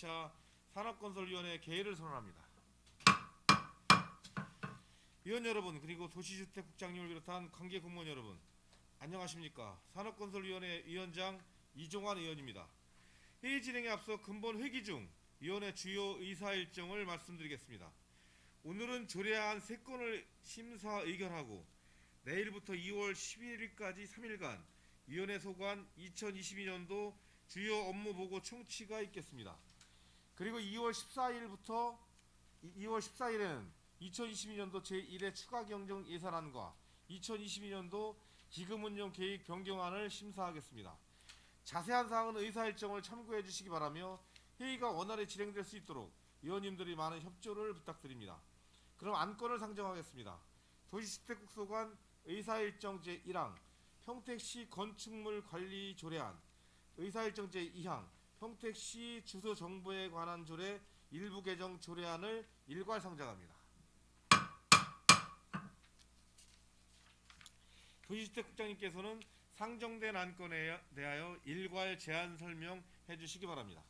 제22차 산업건설위원회 개회를 선언합니다. 위원 여러분, 그리고 도시주택국장님을 비롯한 관계 공무원 여러분, 안녕하십니까. 산업건설위원회 위원장 이종환 의원입니다. 회의 진행에 앞서 근본 회기 중 위원회 주요 의사일정을 말씀드리겠습니다. 오늘은 조례안 3건을 심사 의결하고 내일부터 2월 11일까지 3일간 위원회 소관 2022년도 주요 업무 보고 청취가 있겠습니다. 그리고 2월 14일에는 2022년도 제1회 추가 경정 예산안과 2022년도 기금운용 계획 변경안을 심사하겠습니다. 자세한 사항은 의사일정을 참고해 주시기 바라며 회의가 원활히 진행될 수 있도록 위원님들이 많은 협조를 부탁드립니다. 그럼 안건을 상정하겠습니다. 도시주택국 소관 의사일정 제1항 평택시 건축물 관리 조례안, 의사일정 제2항 평택시 주소 정보에 관한 조례 일부 개정 조례안을 일괄 상정합니다. 도시주택국장님께서는 상정된 안건에 대하여 일괄 제안 설명해 주시기 바랍니다.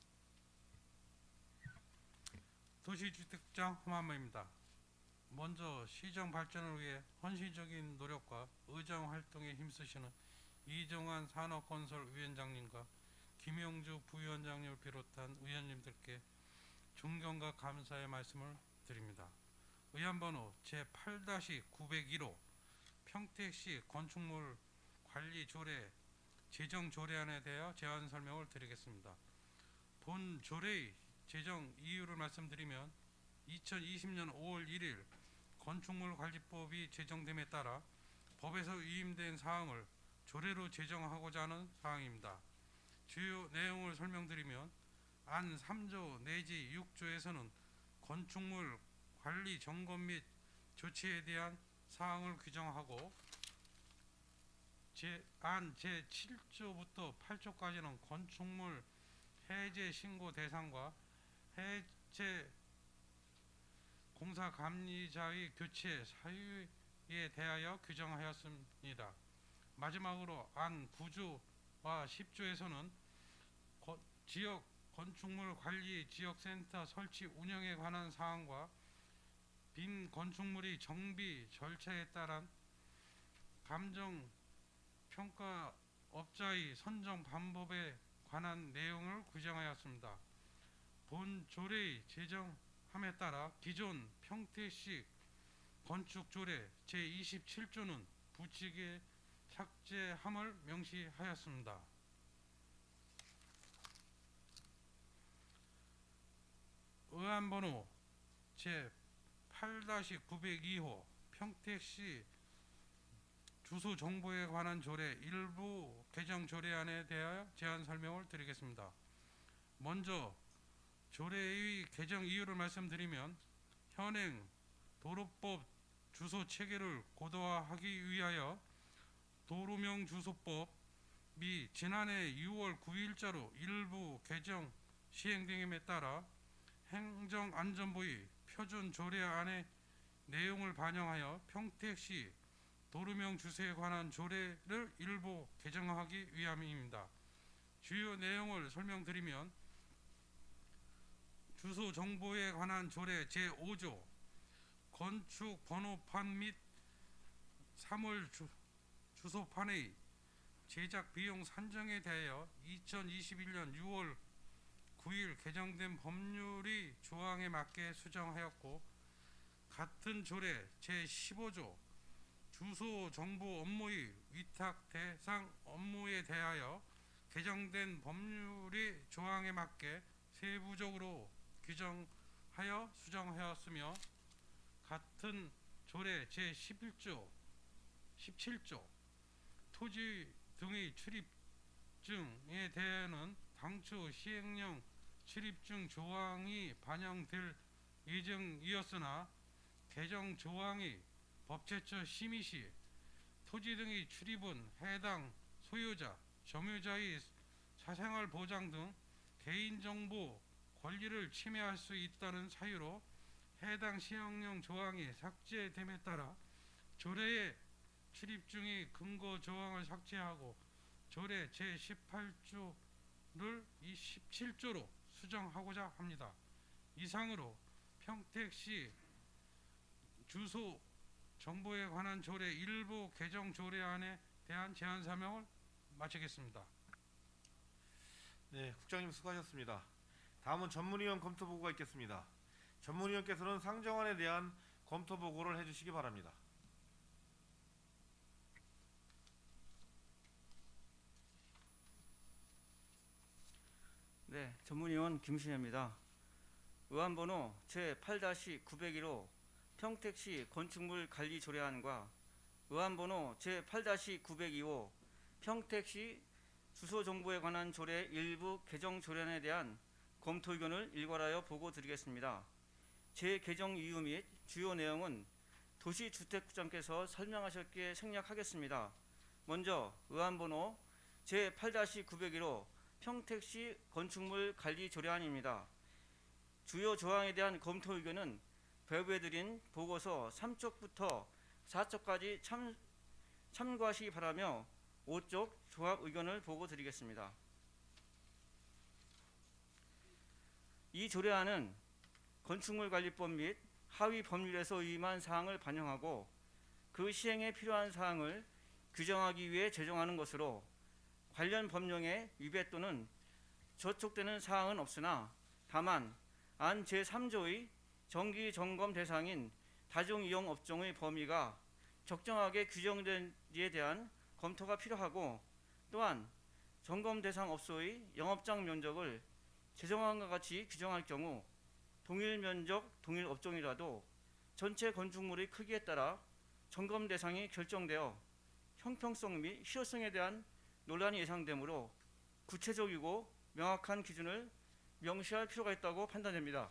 도시주택국장 홍한모입니다. 먼저 시정 발전을 위해 헌신적인 노력과 의정 활동에 힘쓰시는 이종환 산업건설위원장님과 김영주 부위원장님을 비롯한 의원님들께 존경과 감사의 말씀을 드립니다. 의안번호 제8-901호 평택시 건축물 관리 조례 제정 조례안에 대하여 제안 설명을 드리겠습니다. 본 조례의 제정 이유를 말씀드리면 2020년 5월 1일 건축물관리법이 제정됨에 따라 법에서 위임된 사항을 조례로 제정하고자 하는 사항입니다. 주요 내용을 설명드리면 안 3조 내지 6조에서는 건축물 관리 점검 및 조치에 대한 사항을 규정하고 안 제7조부터 8조까지는 건축물 해제 신고 대상과 해제 공사감리자의 교체 사유에 대하여 규정하였습니다. 마지막으로 안 9조와 10조에서는 지역 건축물 관리 지역센터 설치 운영에 관한 사항과 빈 건축물의 정비 절차에 따른 감정 평가업자의 선정 방법에 관한 내용을 규정하였습니다. 본 조례의 제정함에 따라 기존 평택시 건축조례 제27조는 부칙에 삭제함을 명시하였습니다. 의안번호 제8-902호 평택시 주소 정보에 관한 조례 일부 개정 조례안에 대하여 제안 설명을 드리겠습니다. 먼저 조례의 개정 이유를 말씀드리면 현행 도로법 주소 체계를 고도화하기 위하여 도로명 주소법이 지난해 6월 9일자로 일부 개정 시행됨에 따라 행정안전부의 표준 조례안의 내용을 반영하여 평택시 도로명 주소에 관한 조례를 일부 개정하기 위함입니다. 주요 내용을 설명드리면 주소 정보에 관한 조례 제5조 건축 번호판 및 사물 주소판의 제작 비용 산정에 대하여 2021년 6월 9일 개정된 법률의 조항에 맞게 수정하였고, 같은 조례 제15조 주소 정보 업무의 위탁 대상 업무에 대하여 개정된 법률의 조항에 맞게 세부적으로 규정하여 수정하였으며, 같은 조례 제11조 17조 토지 등의 출입증에 대해서는 당초 시행령 출입증 조항이 반영될 예정이었으나 개정 조항이 법제처 심의 시 토지 등의 출입은 해당 소유자, 점유자의 사생활 보장 등 개인정보 권리를 침해할 수 있다는 사유로 해당 시행령 조항이 삭제됨에 따라 조례의 출입증의 근거 조항을 삭제하고 조례 제18조를 17조로 수정하고자 합니다. 이상으로 평택시 주소 정보에 관한 조례 일부 개정 조례안에 대한 제안 사명을 마치겠습니다. 네, 국장님 수고하셨습니다. 다음은 전문위원 검토 보고가 있겠습니다. 전문위원께서는 상정안에 대한 검토 보고를 해주시기 바랍니다. 네, 전문위원 김신혜입니다. 의안번호 제8-901호 평택시 건축물 관리 조례안과 의안번호 제8-902호 평택시 주소 정보에 관한 조례 일부 개정 조례안에 대한 검토 의견을 일괄하여 보고 드리겠습니다. 재개정 이유 및 주요 내용은 도시주택국장께서 설명하셨기에 생략하겠습니다. 먼저 의안번호 제8-901호 평택시 건축물 관리 조례안입니다. 주요 조항에 대한 검토 의견은 배부해드린 보고서 3쪽부터 4쪽까지 참고하시기 바라며 5쪽 조합 의견을 보고 드리겠습니다. 이 조례안은 건축물관리법 및 하위 법률에서 위임한 사항을 반영하고 그 시행에 필요한 사항을 규정하기 위해 제정하는 것으로 관련 법령의 위배 또는 저촉되는 사항은 없으나 다만 안 제3조의 정기 점검 대상인 다중이용 업종의 범위가 적정하게 규정된 이에 대한 검토가 필요하고 또한 점검 대상 업소의 영업장 면적을 제정안과 같이 규정할 경우 동일 면적, 동일 업종이라도 전체 건축물의 크기에 따라 점검 대상이 결정되어 형평성 및 실효성에 대한 논란이 예상되므로 구체적이고 명확한 기준을 명시할 필요가 있다고 판단됩니다.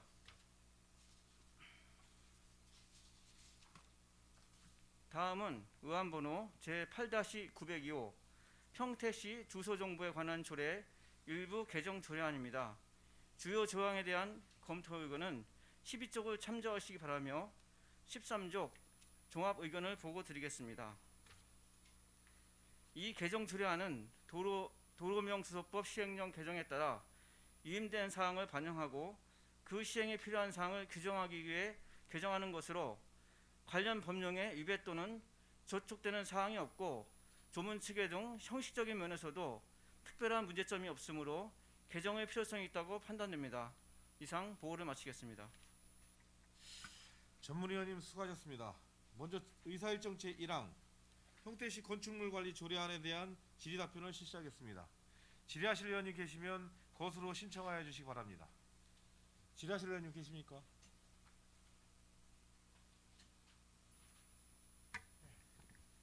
다음은 의안번호 제8-902호 평택시 주소 정보에 관한 조례 일부 개정 조례안입니다. 주요 조항에 대한 검토 의견은 12쪽을 참조하시기 바라며 13쪽 종합 의견을 보고 드리겠습니다. 이 개정 조례안은 도로명주소법 시행령 개정에 따라 위임된 사항을 반영하고 그 시행에 필요한 사항을 규정하기 위해 개정하는 것으로 관련 법령의 위배 또는 저촉되는 사항이 없고 조문 체계 등 형식적인 면에서도 특별한 문제점이 없으므로 개정의 필요성이 있다고 판단됩니다. 이상 보고를 마치겠습니다. 전문위원님 수고하셨습니다. 먼저 의사일정 제1항 평택시 건축물관리 조례안에 대한 질의답변을 실시하겠습니다. 질의하실 의원님 계시면 것으로 신청하여 주시기 바랍니다. 질의하실 의원님 계십니까?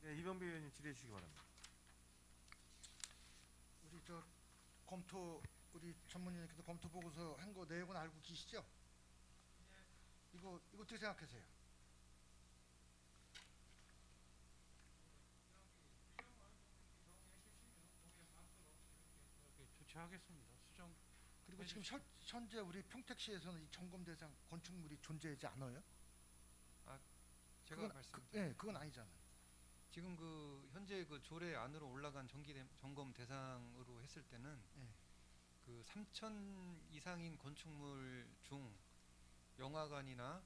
네, 이병배 의원님 질의해 주시기 바랍니다. 우리 우리 전문위원님께서 검토 보고서 한 거 내용은 알고 계시죠? 이거 어떻게 생각하세요? 조치하겠습니다. 수정. 그리고 지금 현재 우리 평택시에서는 이 점검 대상 건축물이 존재하지 않아요? 제가 말씀드릴게요. 네, 그건 아니잖아요. 지금 현재 조례 안으로 올라간 점검 대상으로 했을 때는 네. 3,000 이상인 건축물 중 영화관이나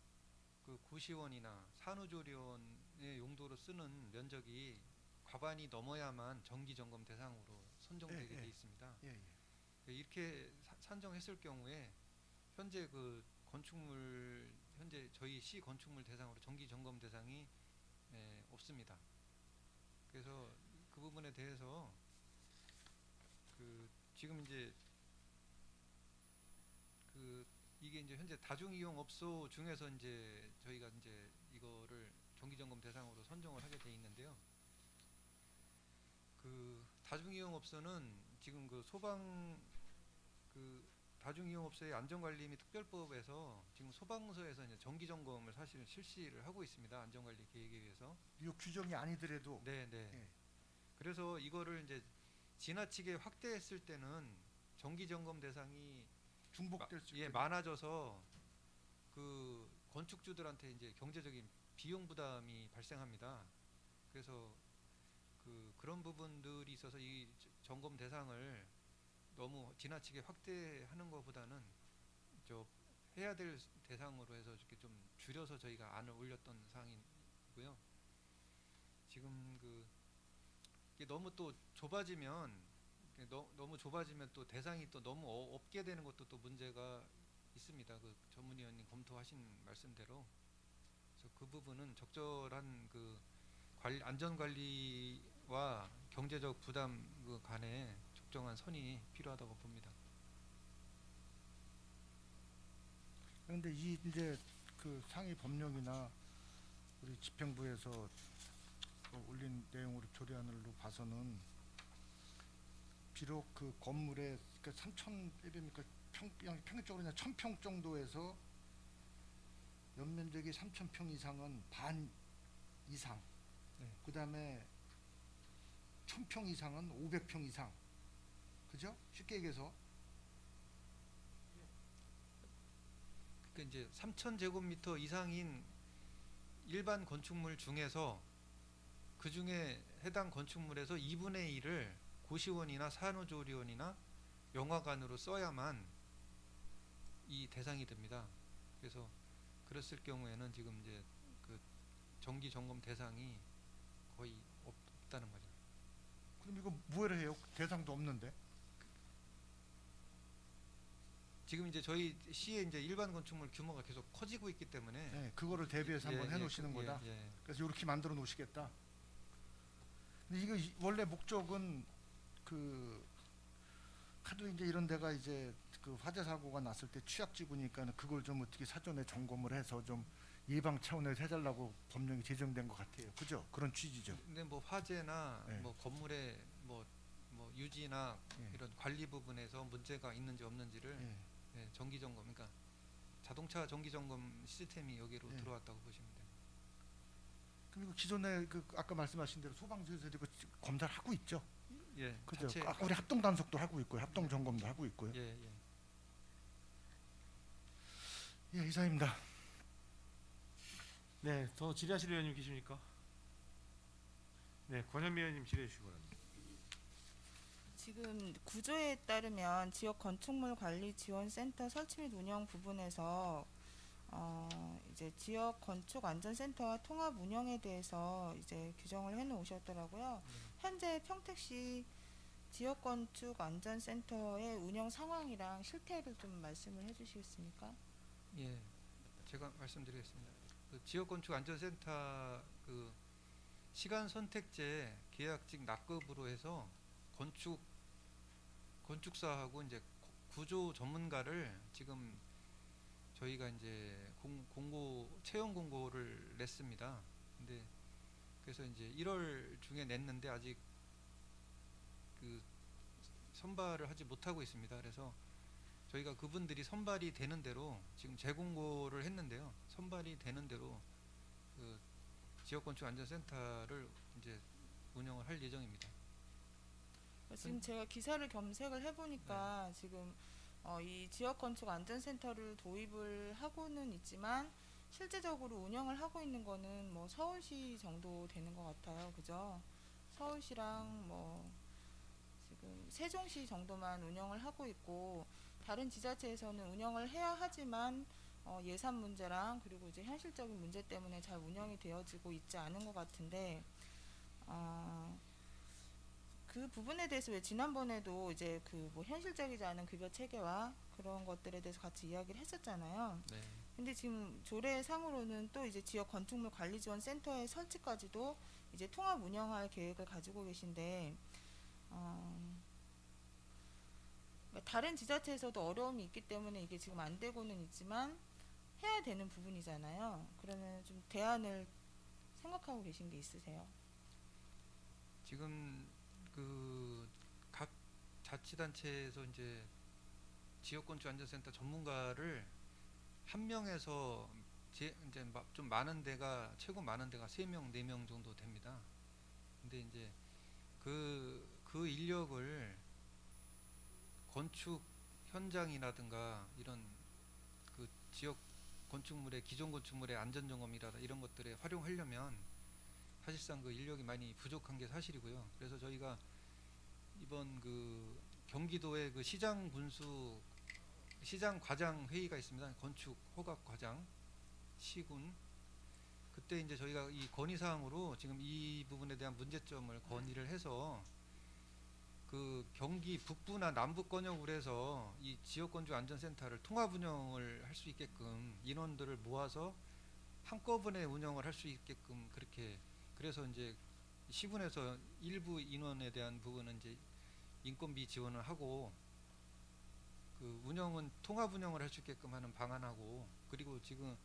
고시원이나 산후조리원의 용도로 쓰는 면적이 과반이 넘어야만 정기 점검 대상으로 선정되게 돼 있습니다. 예. 이렇게 산정했을 경우에 현재 현재 저희 시 건축물 대상으로 정기 점검 대상이 없습니다. 그래서 그 부분에 대해서 지금 이게 현재 다중이용 업소 중에서 저희가 이거를 정기 점검 대상으로 선정을 하게 돼 있는데요. 다중이용 업소는 지금 다중이용 업소의 안전관리 및 특별법에서 지금 소방서에서 정기 점검을 사실은 실시를 하고 있습니다. 안전관리 계획에 의해서. 이 규정이 아니더라도. 네. 예. 그래서 이거를 지나치게 확대했을 때는 정기 점검 대상이 중복될 수 있고. 많아져서 건축주들한테 경제적인 비용 부담이 발생합니다. 그래서 그런 부분들이 있어서 이 점검 대상을 너무 지나치게 확대하는 것보다는 저 해야 될 대상으로 해서 이렇게 좀 줄여서 저희가 안을 올렸던 사항이고요. 지금 이게 너무 또 좁아지면 너무 좁아지면 또 대상이 또 너무 없게 되는 것도 또 문제가 있습니다. 그 전문위원님 검토하신 말씀대로. 그래서 그 부분은 적절한 안전 관리와 경제적 부담 간에 적정한 선이 필요하다고 봅니다. 그런데 이제 그 상위 법령이나 우리 집행부에서 올린 내용으로 조례안으로 봐서는 비록 그 건물에 그러니까 3,000평이니까 평균적으로 그냥 1,000평 정도에서 연면적이 3,000평 이상은 반 이상, 네. 그다음에 1,000평 이상은 500평 이상, 그죠? 쉽게 얘기해서 그러니까 이제 3,000제곱미터 이상인 일반 건축물 중에서 그 중에 해당 건축물에서 2분의 1을 고시원이나 산후조리원이나 영화관으로 써야만 이 대상이 됩니다. 그래서 그랬을 경우에는 지금 이제 그 정기 점검 대상이 거의 없다는 거죠. 그럼 이거 뭐를 해요? 대상도 없는데. 지금 이제 저희 시의 이제 일반 건축물 규모가 계속 커지고 있기 때문에 네, 그거를 대비해서 한번 해놓으시는 거다. 예. 그래서 이렇게 만들어 놓으시겠다. 근데 이거 원래 목적은 그 하도 이제 이런 데가 이제 그 화재 사고가 났을 때 취약지구니까 그걸 좀 어떻게 사전에 점검을 해서 좀 예방 차원에서 해달라고 법령이 제정된 것 같아요. 그죠? 그런 취지죠. 근데 뭐 화재나 네. 뭐 건물의 뭐 유지나 예. 이런 관리 부분에서 문제가 있는지 없는지를 예. 정기 점검, 그러니까 자동차 정기 점검 시스템이 여기로 예. 들어왔다고 보시면 돼요. 그럼 이거 기존에 그 아까 말씀하신 대로 소방서에서 이거 검사를 하고 있죠. 예, 그죠? 자체- 우리 합동 단속도 하고 있고요. 합동 점검도 하고 있고요. 예. 예, 이상입니다. 네, 더 질의하실 의원님 계십니까? 네, 권현미 의원님 질의해 주시기 바랍니다. 지금 구조에 따르면 지역 건축물 관리 지원 센터 설치 및 운영 부분에서 이제 지역 건축 안전센터와 통합 운영에 대해서 이제 규정을 해 놓으셨더라고요. 현재 평택시 지역 건축 안전센터의 운영 상황이랑 실태를 좀 말씀을 해 주시겠습니까? 예, 제가 말씀드리겠습니다. 그 지역건축 안전센터 그 시간 선택제 계약직 납급으로 해서 건축사하고 이제 구조 전문가를 지금 저희가 이제 채용 공고를 냈습니다. 근데 그래서 이제 1월 중에 냈는데 아직 그 선발을 하지 못하고 있습니다. 그래서 저희가 그분들이 선발이 되는 대로 지금 재공고를 했는데요. 선발이 되는 대로 그 지역건축안전센터를 이제 운영을 할 예정입니다. 지금 제가 기사를 검색을 해보니까 지금 이 지역 건축 안전센터를 도입을 하고는 있지만 실제적으로 운영을 하고 있는 거는 뭐 서울시 정도 되는 것 같아요. 그죠? 서울시랑 뭐 지금 세종시 정도만 운영을 하고 있고 다른 지자체에서는 운영을 해야 하지만 예산 문제랑 그리고 이제 현실적인 문제 때문에 잘 운영이 되어지고 있지 않은 것 같은데 그 부분에 대해서 왜 지난번에도 이제 그 뭐 현실적이지 않은 급여 체계와 그런 것들에 대해서 같이 이야기를 했었잖아요. 네. 근데 지금 조례상으로는 또 이제 지역 건축물 관리 지원 센터의 설치까지도 이제 통합 운영할 계획을 가지고 계신데 다른 지자체에서도 어려움이 있기 때문에 이게 지금 안 되고는 있지만 해야 되는 부분이잖아요. 그러면 좀 대안을 생각하고 계신 게 있으세요? 지금 그 각 자치단체에서 이제 지역건축안전센터 전문가를 한 명에서 이제 좀 많은 데가 최고 많은 데가 3명, 4명 정도 됩니다. 근데 이제 그 인력을 건축 현장이라든가 이런 그 지역 건축물의 기존 건축물의 안전점검이라든가 이런 것들에 활용하려면 사실상 그 인력이 많이 부족한 게 사실이고요. 그래서 저희가 이번 그 경기도의 그 시장 군수에 시장 과장 회의가 있습니다. 건축 허각 과장 시군. 그때 이제 저희가 이 건의 사항으로 지금 이 부분에 대한 문제점을 건의를 해서 그 경기 북부나 남부 권역으로 해서 이 지역 건축 안전센터를 통합 운영을 할 수 있게끔 인원들을 모아서 한꺼번에 운영을 할 수 있게끔 그렇게 그래서 이제 시군에서 일부 인원에 대한 부분은 이제 인건비 지원을 하고 그 운영은 통합 운영을 할 수 있게끔 하는 방안하고 그리고 지금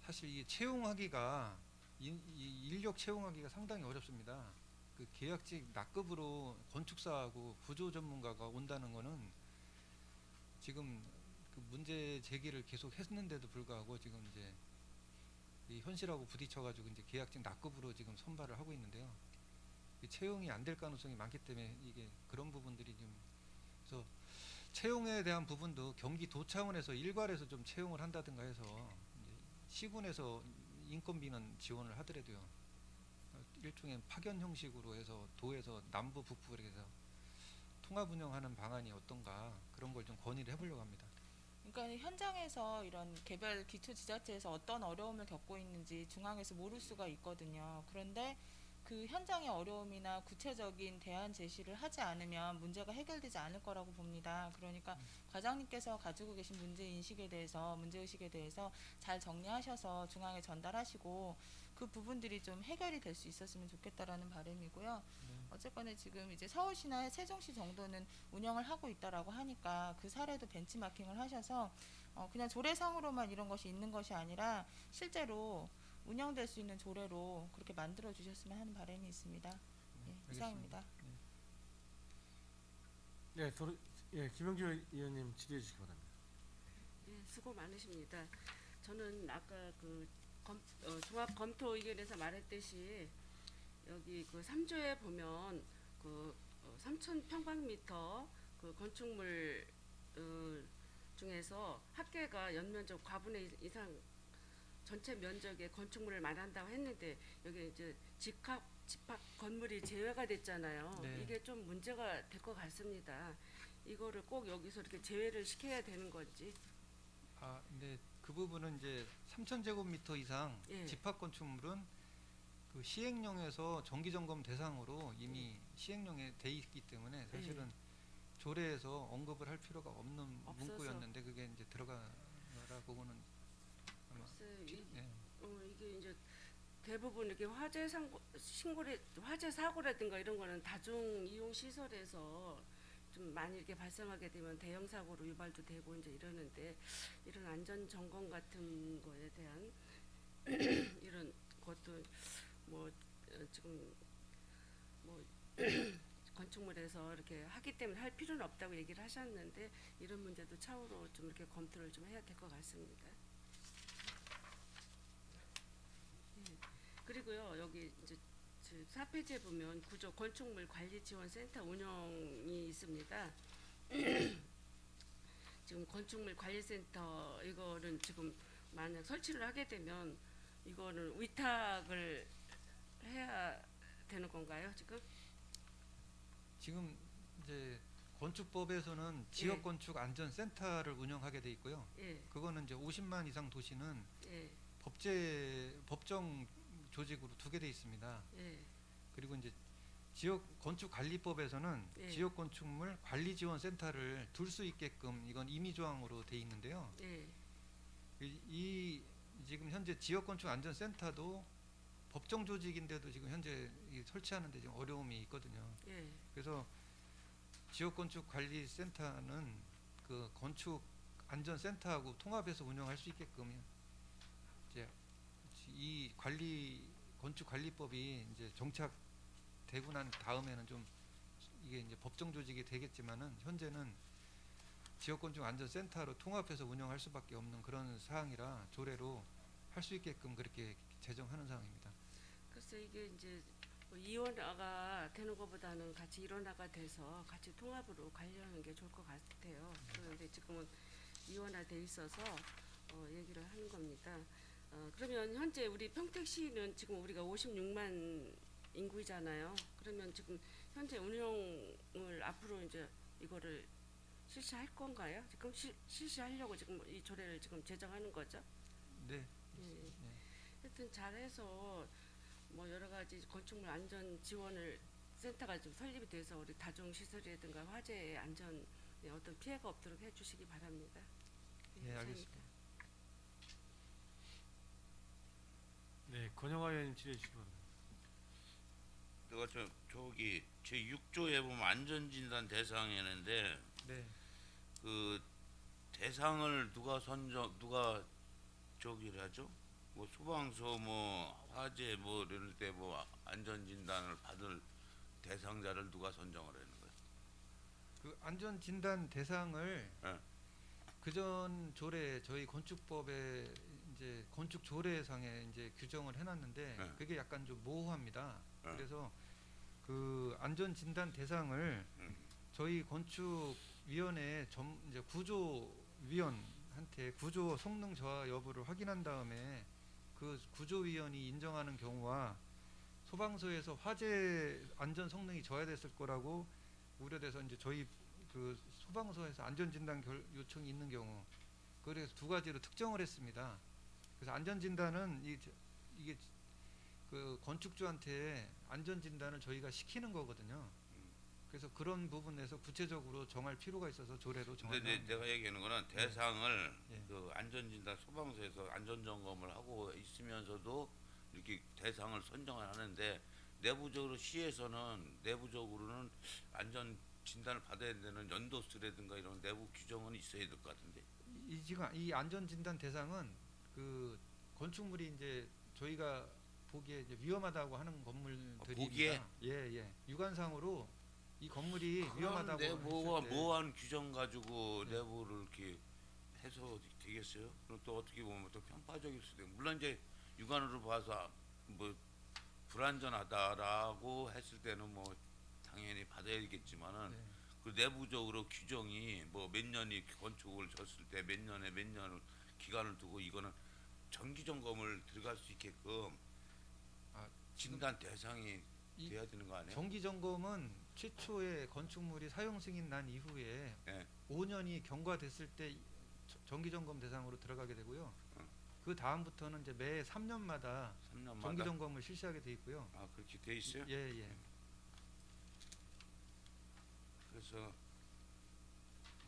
사실 이 채용하기가 이 인력 채용하기가 상당히 어렵습니다. 그 계약직 낙급으로 건축사하고 구조 전문가가 온다는 거는 지금 그 문제 제기를 계속 했는데도 불구하고 지금 이제 이 현실하고 부딪혀가지고 이제 계약직 낙급으로 지금 선발을 하고 있는데요. 이 채용이 안 될 가능성이 많기 때문에 이게 그런 부분들이 좀 그래서 채용에 대한 부분도 경기도 차원에서 일괄해서 좀 채용을 한다든가 해서 이제 시군에서 인건비는 지원을 하더라도요. 일종의 파견 형식으로 해서 도에서 남부 북부로 해서 통합 운영하는 방안이 어떤가 그런 걸 좀 건의를 해보려고 합니다. 그러니까 현장에서 이런 개별 기초지자체에서 어떤 어려움을 겪고 있는지 중앙에서 모를 수가 있거든요. 그런데 그 현장의 어려움이나 구체적인 대안 제시를 하지 않으면 문제가 해결되지 않을 거라고 봅니다. 그러니까 과장님께서 가지고 계신 문제의식에 대해서 잘 정리하셔서 중앙에 전달하시고 그 부분들이 좀 해결이 될 수 있었으면 좋겠다라는 바람이고요. 어쨌거나 지금 이제 서울시나 세종시 정도는 운영을 하고 있다라고 하니까 그 사례도 벤치마킹을 하셔서 그냥 조례상으로만 이런 것이 있는 것이 아니라 실제로 운영될 수 있는 조례로 그렇게 만들어 주셨으면 하는 바람이 있습니다. 예, 이상입니다. 김영주 의원님 질의해 주시기 바랍니다. 예, 수고 많으십니다. 저는 아까 그 종합 검토 의견에서 말했듯이 여기 그 3조에 보면 그 3,000평방미터 그 건축물 중에서 합계가 연면적 과분의 이상 전체 면적의 건축물을 말한다고 했는데 여기 이제 집합 건물이 제외가 됐잖아요. 네. 이게 좀 문제가 될 것 같습니다. 이거를 꼭 여기서 이렇게 제외를 시켜야 되는 건지. 아, 근데 그 부분은 이제 3,000제곱미터 이상 예. 집합 건축물은 그 시행령에서 정기 점검 대상으로 이미 시행령에 돼 있기 때문에 사실은 조례에서 언급을 할 필요가 없는 없어서. 문구였는데 그게 이제 들어가라 보고는 아마 글쎄, 예. 이게 이제 대부분 이렇게 화재 사고라든가 이런 거는 다중 이용 시설에서 좀 많이 이렇게 발생하게 되면 대형 사고로 유발도 되고 이제 이러는데 이런 안전 점검 같은 거에 대한 이런 것도 뭐 지금 뭐 건축물에서 이렇게 하기 때문에 할 필요는 없다고 얘기를 하셨는데 이런 문제도 차후로 좀 이렇게 검토를 좀 해야 될 것 같습니다. 그리고요 여기 이제 4페이지에 보면 구조 건축물 관리 지원 센터 운영이 있습니다. 지금 건축물 관리센터 이거는 지금 만약 설치를 하게 되면 이거는 위탁을 해야 되는 건가요 지금? 지금 이제 건축법에서는 지역 건축 안전센터를 운영하게 돼 있고요. 예, 그거는 이제 50만 이상 도시는 예, 법정 조직으로 두게 돼 있습니다. 예, 그리고 이제 지역 건축 관리법에서는 예. 지역 건축물 관리 지원 센터를 둘 수 있게끔 이건 임의 조항으로 돼 있는데요. 예, 이 지금 현재 지역 건축 안전센터도 법정 조직인데도 지금 현재 설치하는데 좀 어려움이 있거든요. 예, 그래서 지역 건축 관리 센터는 그 건축 안전센터하고 통합해서 운영할 수 있게끔 이제 이 건축 관리법이 이제 정착되고 난 다음에는 좀 이게 이제 법정 조직이 되겠지만은 현재는 지역 건축 안전센터로 통합해서 운영할 수밖에 없는 그런 사항이라 조례로 할 수 있게끔 그렇게 제정하는 사항입니다. 글쎄 이게 이제 뭐 이원화가 되는 것보다는 같이 일원화가 돼서 같이 통합으로 관리하는 게 좋을 것 같아요. 그런데 지금은 이원화돼 있어서 얘기를 하는 겁니다. 그러면 현재 우리 평택시는 지금 우리가 56만 인구이잖아요. 그러면 지금 현재 운영을 앞으로 이제 이거를 실시할 건가요? 지금 실시하려고 지금 이 조례를 지금 제정하는 거죠? 네. 예. 네. 하여튼 잘해서 뭐 여러 가지 건축물 안전 지원을 센터가 좀 설립이 돼서 우리 다중 시설이라든가 화재 안전에 어떤 피해가 없도록 해주시기 바랍니다. 네, 알겠습니다. 네, 권영화 의원님 질의해 주시기 바랍니다. 내가 저기 제 6조에 보면 안전진단 대상이었는데 네. 그 대상을 누가 저기를 하죠? 뭐 소방서 뭐 화재 뭐 이럴 때 뭐 안전진단을 받을 대상자를 누가 선정을 하는 거예요? 그 안전 진단 대상을 예. 그전 조례 저희 건축법에 이제 건축 조례상에 이제 규정을 해놨는데 네. 그게 약간 좀 모호합니다. 네. 그래서 그 안전 진단 대상을 저희 건축위원회 이제 구조위원한테 구조 성능 저하 여부를 확인한 다음에 그 구조위원이 인정하는 경우와 소방서에서 화재 안전 성능이 저하됐을 거라고 우려돼서 이제 저희 그 소방서에서 안전 진단 요청이 있는 경우 그래서 두 가지로 특정을 했습니다. 그래서 안전 진단은 이게 그 건축주한테 안전 진단을 저희가 시키는 거거든요. 그래서 그런 부분에서 구체적으로 정할 필요가 있어서 조례로 근데 정하는. 이제 내가 얘기하는 거는 대상을 예. 그 안전진단 소방서에서 안전점검을 하고 있으면서도 이렇게 대상을 선정을 하는데 내부적으로 시에서는 내부적으로는 안전 진단을 받아야 되는 연도수라든가 이런 내부 규정은 있어야 될 것 같은데. 이 안전 진단 대상은 그 건축물이 이제 저희가 보기에 이제 위험하다고 하는 건물들입니다. 보기에? 예. 육안상으로 이 건물이 위험하다고 그런데 했을 때 뭐한 규정 가지고 네. 내부를 이렇게 해서 되겠어요? 그럼 또 어떻게 보면 또 편파적일 수도 있고 물론 이제 육안으로 봐서 뭐 불안전하다라고 했을 때는 뭐 당연히 받아야겠지만은 네. 그 내부적으로 규정이 뭐 몇 년이 건축을 졌을 때 몇 년을 기간을 두고 이거는 정기 점검을 들어갈 수 있게끔 아, 지금 진단 대상이 이 돼야 되는 거 아니에요? 정기 점검은 최초의 건축물이 사용 승인 난 이후에 예. 5년이 경과됐을 때 정기 점검 대상으로 들어가게 되고요. 그 다음부터는 이제 매 3년마다 3년마다. 정기 점검을 실시하게 돼 있고요. 아 그렇게 돼 있어요? 예. 그래서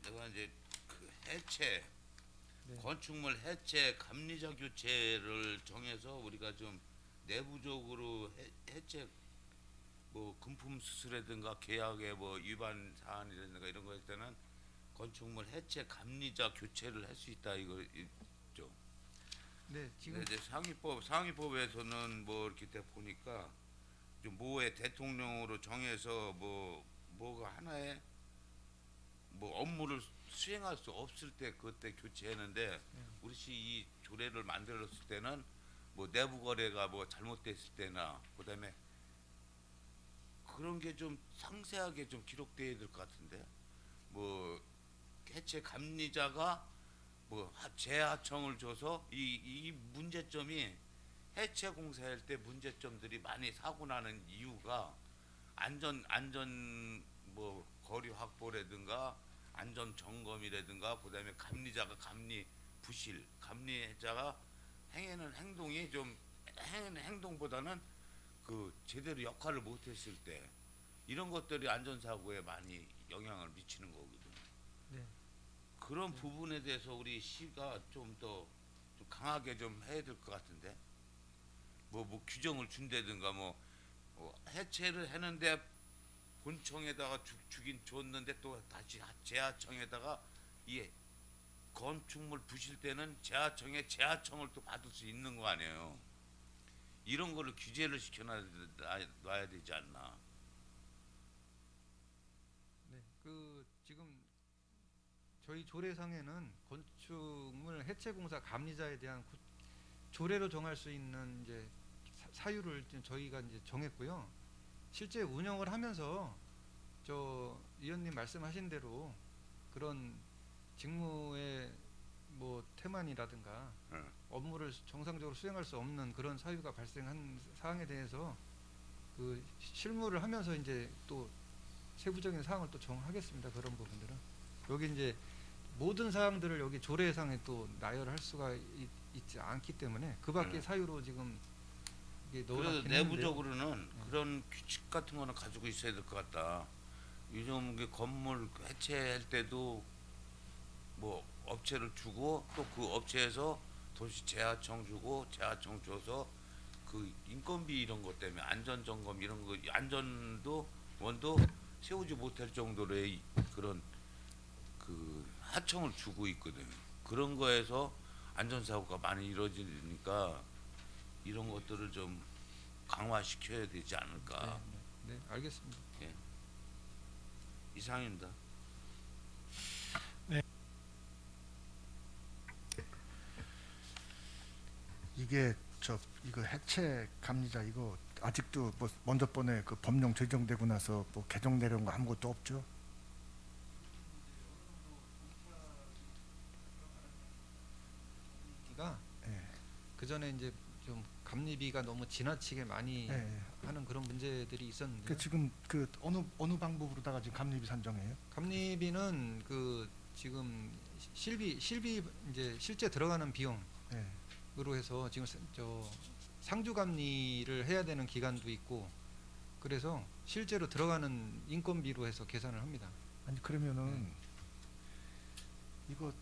내가 이제 그 해체 네. 건축물 해체 감리자 교체를 정해서 우리가 좀 내부적으로 해체 뭐 금품 수수라든가 계약의 뭐 위반 사안이라든가 이런 거 할 때는 건축물 해체 감리자 교체를 할 수 있다 이거죠. 네, 지금 이제 상위법에서는 뭐 이렇게 돼 보니까 좀 뭐의 대통령으로 정해서 뭐가 하나의 뭐 업무를 수행할 수 없을 때 그때 교체했는데 우리 이 조례를 만들었을 때는 뭐 내부 거래가 뭐 잘못됐을 때나 그다음에 그런 게 좀 상세하게 좀 기록돼야 될 것 같은데 뭐 해체 감리자가 뭐 재하청을 줘서 이 문제점이 해체 공사할 때 문제점들이 많이 사고 나는 이유가 안전 뭐 거리 확보라든가 안전 점검이라든가 그다음에 감리자가 감리자가 행하는 행동이 좀 행하는 행동보다는 그 제대로 역할을 못했을 때 이런 것들이 안전사고에 많이 영향을 미치는 거거든요. 네. 그런 부분에 대해서 우리 시가 좀 더 좀 강하게 좀 해야 될 것 같은데 뭐 규정을 준다든가 뭐 해체를 했는데 본청에다가 주긴 줬는데 또 다시 재하청에다가 이 건축물 부실 때는 재하청을 또 받을 수 있는 거 아니에요. 이런 거를 규제를 시켜놔야 되지 않나. 네, 그 지금 저희 조례상에는 건축물 해체 공사 감리자에 대한 조례로 정할 수 있는 이제 사유를 저희가 이제 정했고요. 실제 운영을 하면서 저 위원님 말씀하신 대로 그런 직무의 뭐 태만이라든가 업무를 정상적으로 수행할 수 없는 그런 사유가 발생한 사항에 대해서 그 실무를 하면서 이제 또 세부적인 사항을 또 정하겠습니다. 그런 부분들은. 여기 이제 모든 사항들을 여기 조례상에 또 나열할 수가 있지 않기 때문에 그 밖의 사유로 지금 이게 그래도 넣어놨긴 했는데요. 내부적으로는 그런 규칙 같은 거는 가지고 있어야 될 것 같다. 요즘 이게 건물 해체할 때도 뭐 업체를 주고 또 그 업체에서 도시 재하청 주고 재하청 줘서 그 인건비 이런 것 때문에 안전 점검 이런 거 안전도 원도 세우지 못할 정도로의 그런 그 하청을 주고 있거든. 그런 거에서 안전사고가 많이 이루어지니까 이런 것들을 좀 강화시켜야 되지 않을까. 네, 알겠습니다. 이상입니다. 이게 이거 해체 감리자 이거 아직도 뭐 먼저 번에 그 법령 제정되고 나서 뭐 개정 내려온 거 아무것도 없죠? 기가 예. 그 전에 이제 좀 감리비가 너무 지나치게 많이 예. 하는 그런 문제들이 있었는데 그 지금 그 어느 방법으로다가 지금 감리비 산정해요? 감리비는 그 지금 실비 이제 실제 들어가는 비용으로 예. 해서 지금 상주 감리를 해야 되는 기간도 있고 그래서 실제로 들어가는 인건비로 해서 계산을 합니다. 아니 그러면은 이거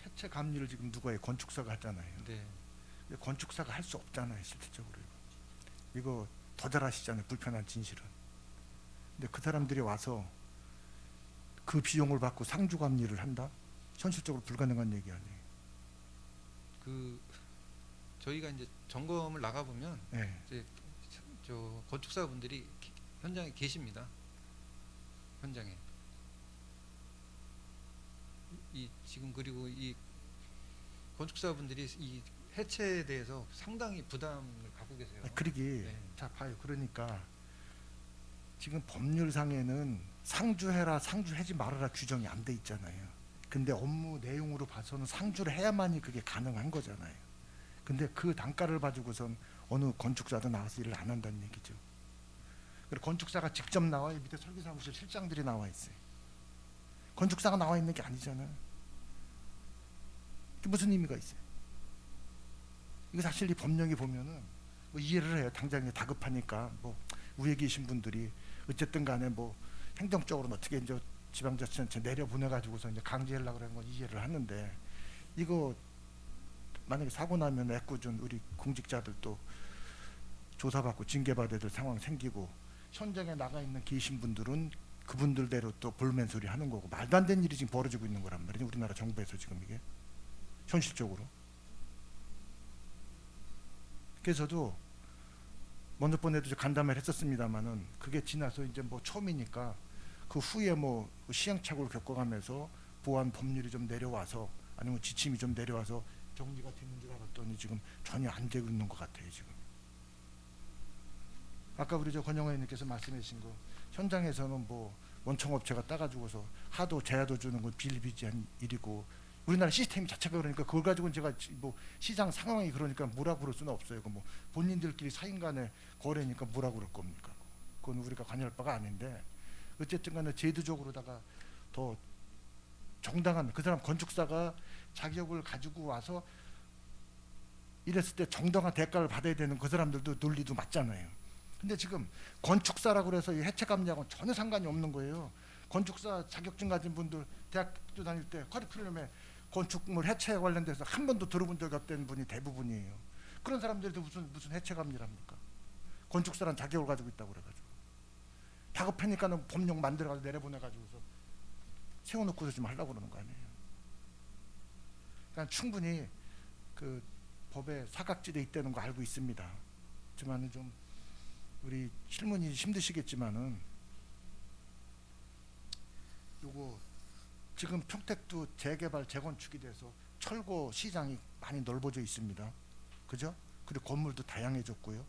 해체 감리를 지금 누가 해? 건축사가 하잖아요. 네. 근데 건축사가 할 수 없잖아요, 실질적으로. 이거 더 잘하시잖아요, 불편한 진실은. 근데 그 사람들이 와서 그 비용을 받고 상주 감리를 한다? 현실적으로 불가능한 얘기 아니에요. 그 저희가 이제 점검을 나가 보면 예. 이제 저 건축사분들이 현장에 계십니다. 현장에. 이 지금 그리고 이 건축사분들이 이 해체에 대해서 상당히 부담을 갖고 계세요. 그러기 네. 자 봐요. 그러니까 지금 법률상에는 상주해라, 상주하지 말아라 규정이 안 돼 있잖아요. 근데 업무 내용으로 봐서는 상주를 해야만이 그게 가능한 거잖아요. 근데 그 단가를 가지고선 어느 건축사도 나와서 일을 안 한다는 얘기죠. 그리고 건축사가 직접 나와요. 밑에 설계사무실 실장들이 나와 있어요. 건축사가 나와 있는 게 아니잖아요. 그게 무슨 의미가 있어요? 이거 사실 이 법령이 보면은 뭐 이해를 해요. 당장 다급하니까 뭐 위에 계신 분들이 어쨌든 간에 뭐 행정적으로는 어떻게 이제 지방자치단체 내려보내가지고서 이제 강제하려고 그러는 건 이해를 하는데 이거 만약에 사고 나면 애꿎은 우리 공직자들도 조사받고 징계받아야 될 상황 생기고 현장에 나가 있는 계신 분들은 그분들대로 또 볼멘 소리 하는 거고 말도 안 되는 일이 지금 벌어지고 있는 거란 말이죠. 우리나라 정부에서 지금 이게 현실적으로. 그래서도 먼저 번에도 간담회를 했었습니다마는 그게 지나서 이제 뭐 처음이니까 그 후에 뭐 시행착오를 겪어가면서 보안 법률이 좀 내려와서 아니면 지침이 좀 내려와서 정리가 되는 줄 알았더니 지금 전혀 안 되고 있는 것 같아요 지금. 아까 우리 저 권영호 의원님께서 말씀해 주신 거 현장에서는 뭐 원청업체가 따가지고서 하도 제야도 주는 건 비일비재한 일이고 우리나라 시스템 자체가 그러니까 그걸 가지고는 제가 뭐 시장 상황이 그러니까 뭐라고 그럴 수는 없어요. 그 뭐 본인들끼리 사인 간의 거래니까 뭐라고 그럴 겁니까? 그건 우리가 관여할 바가 아닌데 어쨌든 간에 제도적으로다가 더 정당한 그 사람 건축사가 자격을 가지고 와서 이랬을 때 정당한 대가를 받아야 되는 그 사람들도 논리도 맞잖아요. 근데 지금 건축사라고 그래서 이 해체 감리하고는 전혀 상관이 없는 거예요. 건축사 자격증 가진 분들 대학교 다닐 때 커리큘럼에 건축물 해체 관련돼서 한 번도 들어본 적이 없던 분이 대부분이에요. 그런 사람들도 무슨 해체 감리를 합니까? 건축사란 자격을 가지고 있다고 그래가지고 다급하니까는 법령 만들어가지고 내려보내가지고서 세워놓고서 좀 하려고 그러는 거 아니에요. 그러니까 충분히 그 법에 사각지대에 있다는 거 알고 있습니다. 하지만은 좀 우리 실무니 힘드시겠지만은 요거 지금 평택도 재개발 재건축이 돼서 철거 시장이 많이 넓어져 있습니다. 그죠? 그리고 건물도 다양해졌고요.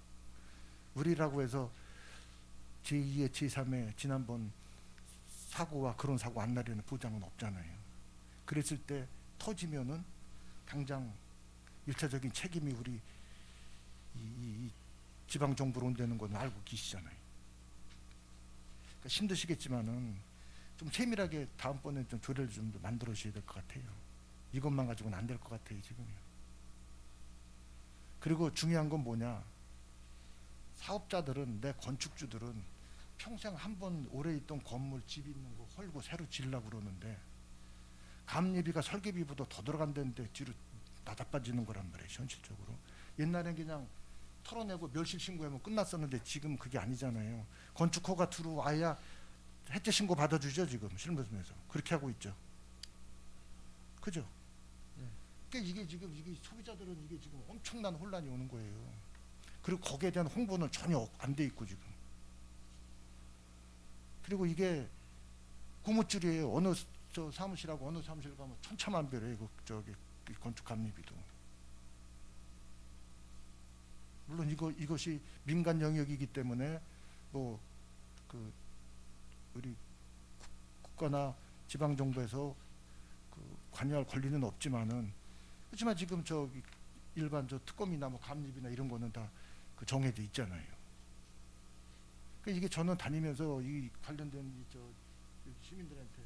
우리라고 해서 제2의 제3의 지난번 사고와 그런 사고 안 나려는 보장은 없잖아요. 그랬을 때 터지면은 당장 1차적인 책임이 우리 이 지방정부로 온다는 건 알고 계시잖아요. 그러니까 힘드시겠지만은 좀 세밀하게 다음번에 좀 조례를 좀 만들어 주셔야 될 것 같아요. 이것만 가지고는 안 될 것 같아요 지금요. 그리고 중요한 건 뭐냐? 사업자들은 내 건축주들은 평생 한 번 오래 있던 건물 집 있는 거 헐고 새로 지으려고 그러는데 감리비가 설계비보다 더 들어간다는데 뒤로 나다빠지는 거란 말이에요 현실적으로. 옛날엔 그냥 털어내고 멸실 신고하면 끝났었는데 지금 그게 아니잖아요. 건축 허가 들어와야 해체 신고 받아주죠 지금 실무팀에서 그렇게 하고 있죠. 그죠? 그러니까 이게 소비자들은 이게 지금 엄청난 혼란이 오는 거예요. 그리고 거기에 대한 홍보는 전혀 안 돼 있고 지금. 그리고 이게 고무줄이에요. 어느 저 사무실하고 어느 사무실 가면 천차만별이에요. 그 저기 건축 감리비도. 물론 이것이 민간 영역이기 때문에 뭐 그 우리 국가나 지방 정부에서 그 관여할 권리는 없지만은 그렇지만 지금 저기 일반 저 특검이나 뭐 감리비나 이런 거는 다 그 정해져 있잖아요. 그 이게 저는 다니면서 이 관련된 저 시민들한테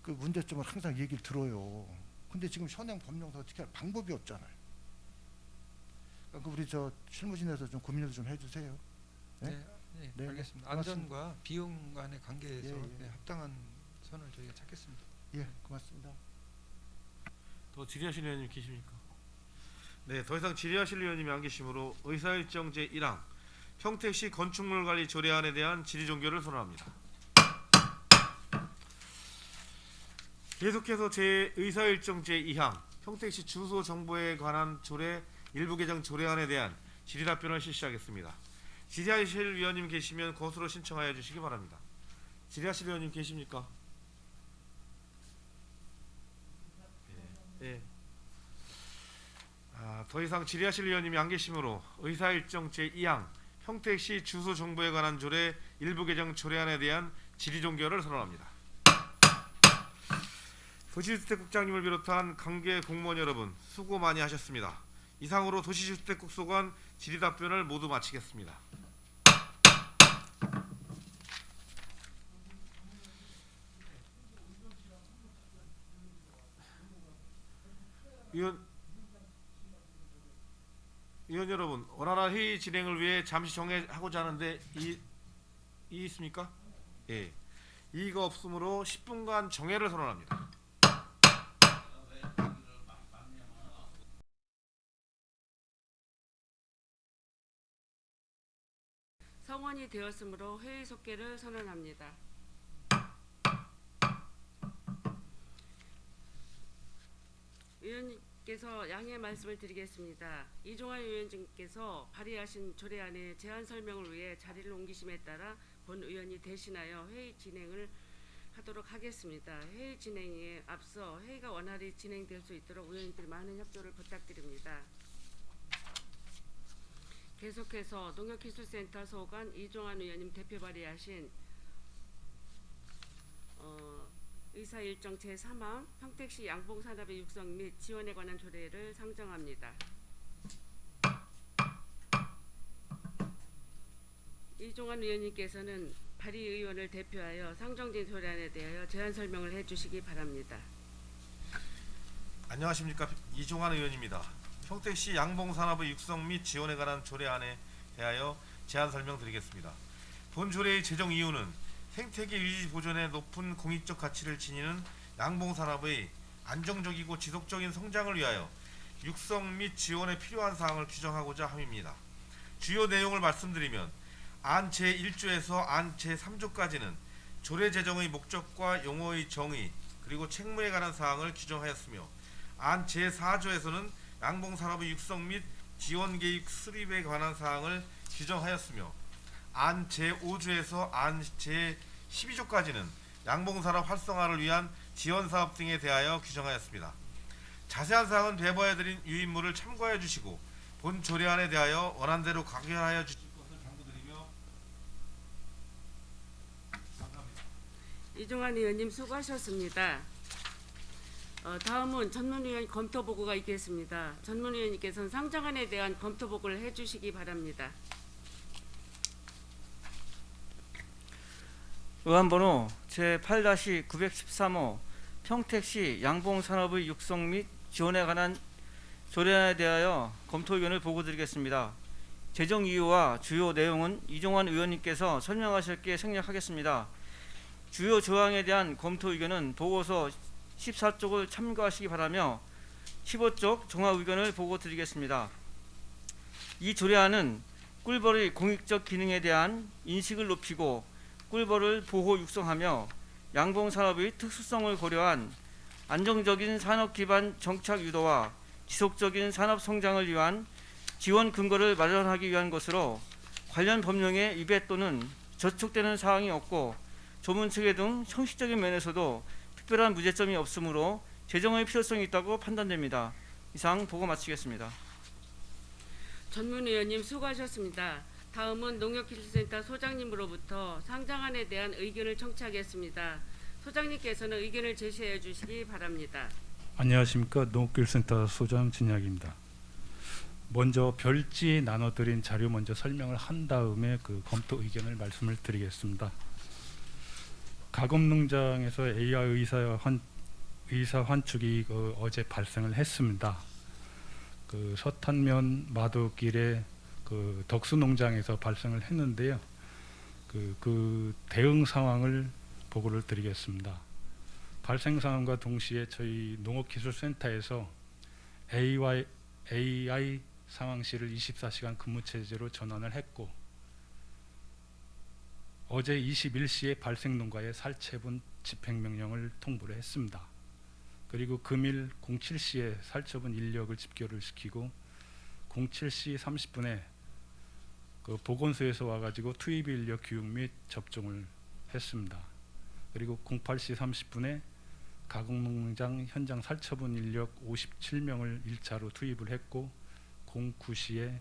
그 문제점을 항상 얘기를 들어요. 근데 지금 현행 법령상 어떻게 할 방법이 없잖아요. 그러니까 우리 저 실무진에서 좀 고민을 좀 해주세요. 네? 네, 네, 알겠습니다. 고맙습니다. 안전과 비용 간의 관계에서 예. 네, 합당한 선을 저희가 찾겠습니다. 예, 고맙습니다. 더 질의하실 의원님 계십니까? 네, 더 이상 질의하실 의원님이 안 계시므로 의사일정 제1항 평택시 건축물 관리 조례안에 대한 질의 종결을 선언합니다. 계속해서 제 의사일정 제2항 평택시 주소 정보에 관한 조례 일부 개정 조례안에 대한 질의 답변을 실시하겠습니다. 질의하실 의원님 계시면 것으로 신청하여 주시기 바랍니다. 질의하실 의원님 계십니까? 예. 더 이상 질의하실 의원님이 안 계시므로 의사일정 제2항 평택시 주소 정보에 관한 조례 일부 개정 조례안에 대한 질의 종결을 선언합니다. 도시주택국장님을 비롯한 관계 공무원 여러분 수고 많이 하셨습니다. 이상으로 도시주택국 소관 질의 답변을 모두 마치겠습니다. 의원 여러분, 원활한 회의 진행을 위해 잠시 정회하고자 하는데 이의 있습니까? 예. 이의가 없으므로 10분간 정회를 선언합니다. 성원이 되었으므로 회의 속개를 선언합니다. 의원님께서 양해 말씀을 드리겠습니다. 이종환 위원님께서 발의하신 조례안의 제안 설명을 위해 자리를 옮기심에 따라 본 의원이 대신하여 회의 진행을 하도록 하겠습니다. 회의 진행에 앞서 회의가 원활히 진행될 수 있도록 의원님들이 많은 협조를 부탁드립니다. 계속해서 농협기술센터 소관 이종환 의원님 대표 발의하신 의사일정 제3항 평택시 양봉산업의 육성 및 지원에 관한 조례를 상정합니다. 이종환 의원님께서는 발의의원을 대표하여 상정된 조례안에 대하여 제안 설명을 해주시기 바랍니다. 안녕하십니까, 이종환 의원입니다. 평택시 양봉산업의 육성 및 지원에 관한 조례안에 대하여 제안 설명드리겠습니다. 본 조례의 제정 이유는 생태계 유지 보존에 높은 공익적 가치를 지니는 양봉산업의 안정적이고 지속적인 성장을 위하여 육성 및 지원에 필요한 사항을 규정하고자 함입니다. 주요 내용을 말씀드리면 안 제1조에서 안 제3조까지는 조례 제정의 목적과 용어의 정의 그리고 책무에 관한 사항을 규정하였으며 안 제4조에서는 양봉산업의 육성 및 지원 계획 수립에 관한 사항을 규정하였으며 안 제5조에서 안 제12조까지는 양봉산업 활성화를 위한 지원사업 등에 대하여 규정하였습니다. 자세한 사항은 배부해드린 유인물을 참고해 주시고 본 조례안에 대하여 원안대로 가결하여 주실 것을 당부드리며 감사합니다. 이종환 의원님 수고하셨습니다. 다음은 전문위원 검토보고가 있겠습니다. 전문위원님께서는 상정안에 대한 검토보고를 해주시기 바랍니다. 의안번호 제8-913호 평택시 양봉산업의 육성 및 지원에 관한 조례안에 대하여 검토 의견을 보고드리겠습니다. 제정 이유와 주요 내용은 이종환 의원님께서 설명하실게 생략하겠습니다. 주요 조항에 대한 검토 의견은 보고서 14쪽을 참고하시기 바라며 15쪽 종합 의견을 보고드리겠습니다. 이 조례안은 꿀벌의 공익적 기능에 대한 인식을 높이고 꿀벌을 보호 육성하며 양봉산업의 특수성을 고려한 안정적인 산업 기반 정착 유도와 지속적인 산업 성장을 위한 지원 근거를 마련하기 위한 것으로 관련 법령에 위배 또는 저촉되는 사항이 없고 조문 체계 등 형식적인 면에서도 특별한 문제점이 없으므로 제정의 필요성이 있다고 판단됩니다. 이상 보고 마치겠습니다. 전문위원님 수고하셨습니다. 다음은 농협기술센터 소장님으로부터 상장안에 대한 의견을 청취하겠습니다. 소장님께서는 의견을 제시해 주시기 바랍니다. 안녕하십니까. 농업기술센터 소장 진약입니다. 먼저 별지 나눠드린 자료 먼저 설명을 한 다음에 그 검토 의견을 말씀을 드리겠습니다. 가검농장에서 AI 의사 환축이 어제 발생을 했습니다. 그 서탄면 마도길에 그 덕수농장에서 발생을 했는데요. 그 대응 상황을 보고를 드리겠습니다. 발생 상황과 동시에 저희 농업기술센터에서 AI 상황실을 24시간 근무 체제로 전환을 했고, 어제 21시에 발생 농가에 살처분 집행명령을 통보를 했습니다. 그리고 금일 07시에 살처분 인력을 집결을 시키고 07시 30분에 그 보건소에서 와가지고 투입 인력 교육 및 접종을 했습니다. 그리고 08시 30분에 가공농장 현장 살처분 인력 57명을 1차로 투입을 했고 09시에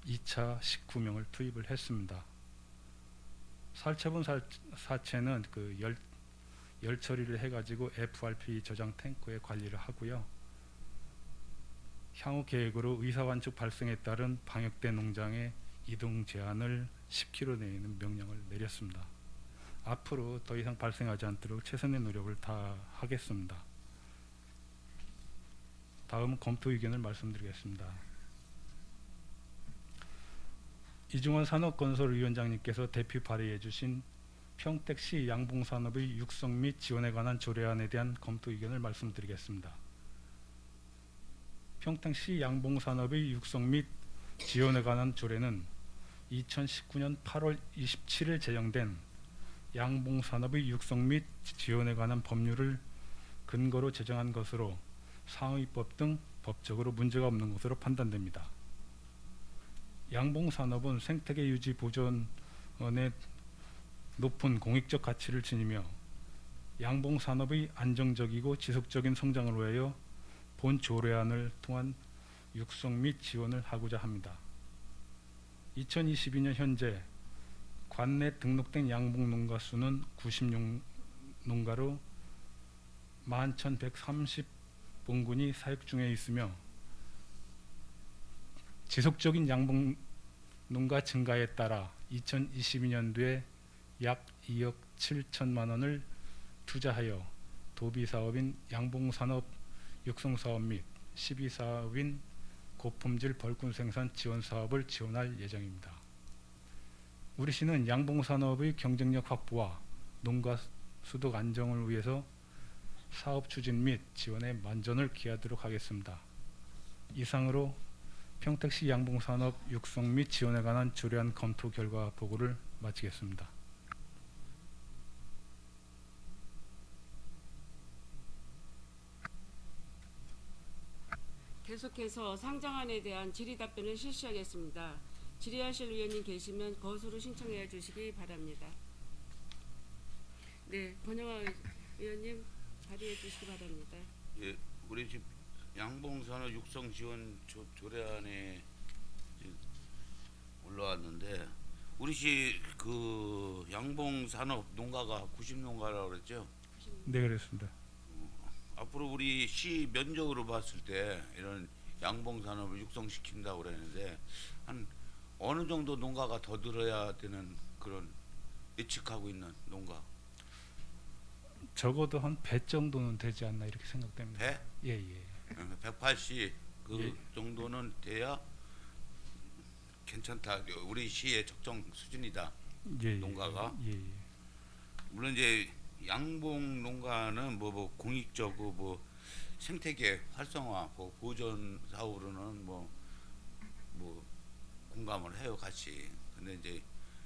2차 19명을 투입을 했습니다. 살처분 사체는 그 열 처리를 해가지고 FRP 저장 탱크에 관리를 하고요. 향후 계획으로 의사환축 발생에 따른 방역된 농장의 이동 제한을 10km 내에는 명령을 내렸습니다. 앞으로 더 이상 발생하지 않도록 최선의 노력을 다하겠습니다. 다음 검토 의견을 말씀드리겠습니다. 이중원 산업건설위원장님께서 대표 발의해 주신 평택시 양봉산업의 육성 및 지원에 관한 조례안에 대한 검토 의견을 말씀드리겠습니다. 평택시 양봉산업의 육성 및 지원에 관한 조례는 2019년 8월 27일 제정된 양봉산업의 육성 및 지원에 관한 법률을 근거로 제정한 것으로 상위법 등 법적으로 문제가 없는 것으로 판단됩니다. 양봉산업은 생태계 유지 보존의 높은 공익적 가치를 지니며 양봉산업의 안정적이고 지속적인 성장을 위하여 본 조례안을 통한 육성 및 지원을 하고자 합니다. 2022년 현재 관내 등록된 양봉 농가 수는 90농가로 11,130봉군이 사육 중에 있으며 지속적인 양봉 농가 증가에 따라 2022년도에 약 2억 7천만 원을 투자하여 도비사업인 양봉산업 육성사업 및 12사업인 고품질 벌꾼 생산 지원 사업을 지원할 예정입니다. 우리 시는 양봉산업의 경쟁력 확보와 농가 수득 안정을 위해서 사업 추진 및 지원에 만전을 기하도록 하겠습니다. 이상으로 평택시 양봉산업 육성 및 지원에 관한 조례안 검토 결과 보고를 마치겠습니다. 계속해서 상장안에 대한 질의 답변을 실시하겠습니다. 질의하실 의원님 계시면 거수로 신청해 주시기 바랍니다. 네, 권영아 의원님 발의해 주시기 바랍니다. 예, 우리 집 양봉산업 육성 지원 조례안에 올라왔는데 우리 시 그 양봉산업 농가가 90농가라고 그랬죠? 네, 그렇습니다. 앞으로 우리 시 면적으로 봤을 때 이런 양봉산업을 육성시킨다고 그러는데 한 어느 정도 농가가 더 들어야 되는 그런 예측하고 있는 농가? 적어도 한 배 정도는 되지 않나 이렇게 생각됩니다. 배? 예, 예. 180 그 예. 정도는 돼야 괜찮다. 우리 시의 적정 수준이다. 예, 예. 농가가? 예, 예. 물론 이제 양봉 농가는 뭐 공익적으로 뭐 생태계 활성화, 뭐 보존 사업으로는 뭐 공감을 해요, 같이. 근데 이제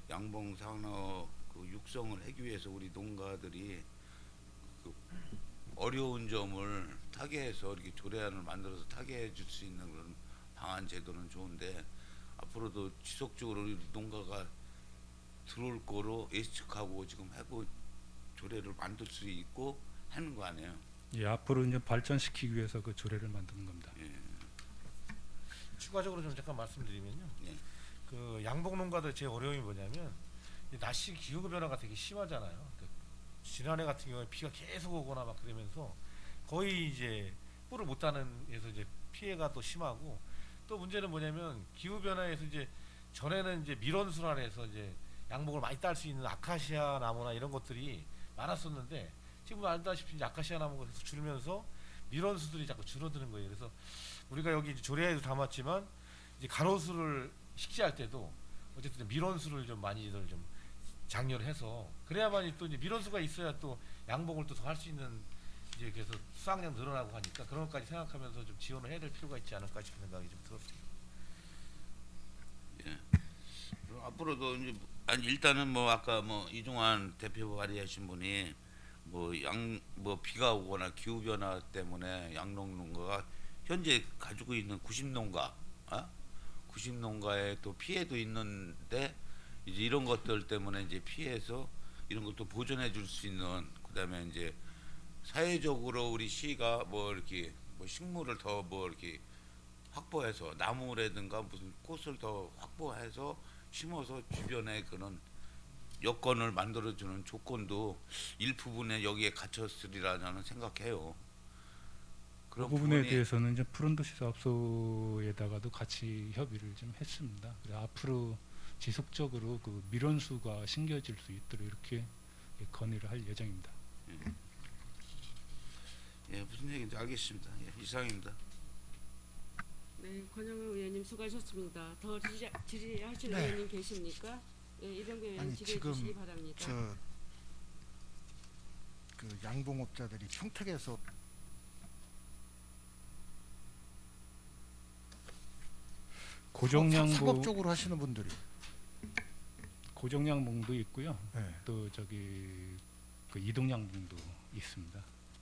양봉 산업 그 육성을 하기 위해서 우리 농가들이 그 어려운 점을 타개해서 이렇게 조례안을 만들어서 타개해 줄 수 있는 그런 방안 제도는 좋은데, 앞으로도 지속적으로 우리 농가가 들어올 거로 예측하고 지금 하고 조례를 만들 수 있고 하는 거 아니에요? 예, 앞으로 이제 발전시키기 위해서 그 조례를 만드는 겁니다. 예. 추가적으로 좀 잠깐 말씀드리면요. 예. 그 양봉 농가들 제 어려움이 뭐냐면 이 날씨 기후 변화가 되게 심하잖아요. 그 지난해 같은 경우에 비가 계속 오거나 막 그러면서 거의 이제 뿔을 못 따는 에서 이제 피해가 또 심하고, 또 문제는 뭐냐면 기후 변화에서 이제 전에는 이제 밀원수란에서 이제 양봉을 많이 딸 수 있는 아카시아 나무나 이런 것들이 많았었는데, 지금 알다시피 이제 아카시아 나무가 계속 줄면서 밀원수들이 자꾸 줄어드는 거예요. 그래서 우리가 여기 이제 조례에도 담았지만 이제 간호수를 식재할 때도 어쨌든 밀원수를 좀 많이들 좀 장려를 해서, 그래야만이 또 이제 밀원수가 있어야 또 양봉을 또 더 할 수 있는, 이제 그래서 수확량 늘어나고 하니까 그런 것까지 생각하면서 좀 지원을 해야 될 필요가 있지 않을까 싶은 생각이 좀 들었어요. 예. 그럼 앞으로도 이제 아니 일단은 뭐 아까 뭐 이종환 대표 발의하신 분이 뭐 비가 오거나 기후 변화 때문에 양농 농가가 현재 가지고 있는 90농가, 90농가에 또 피해도 있는데, 이제 이런 것들 때문에 이제 피해서 이런 것도 보존해 줄 수 있는, 그다음에 이제 사회적으로 우리 시가 뭐 이렇게 뭐 식물을 더 뭐 이렇게 확보해서 나무라든가 무슨 꽃을 더 확보해서 심어서 주변에 그런 여건을 만들어주는 조건도 일부분에 여기에 갖췄으리라 저는 생각해요. 그 그런 부분에 부분이- 대해서는 이제 푸른도시 사업소에다가도 같이 협의를 좀 했습니다. 그래서 앞으로 지속적으로 그 밀원수가 심겨질 수 있도록 이렇게 건의를 할 예정입니다. 예, 무슨 얘기인지 알겠습니다. 예, 이상입니다. 네, 권영우 의원님 수고하셨습니다. 더 질의하실 네. 의원님 계십니까? 예, 이병배 의원님 아니, 질의해 지금 주시기 바랍니다. 그 양봉업자들이 평택에서 고정양봉 상업적으로 하시는 분들이 고정양봉도 있고요. 네. 또 저기 그 이동양봉도 있습니다.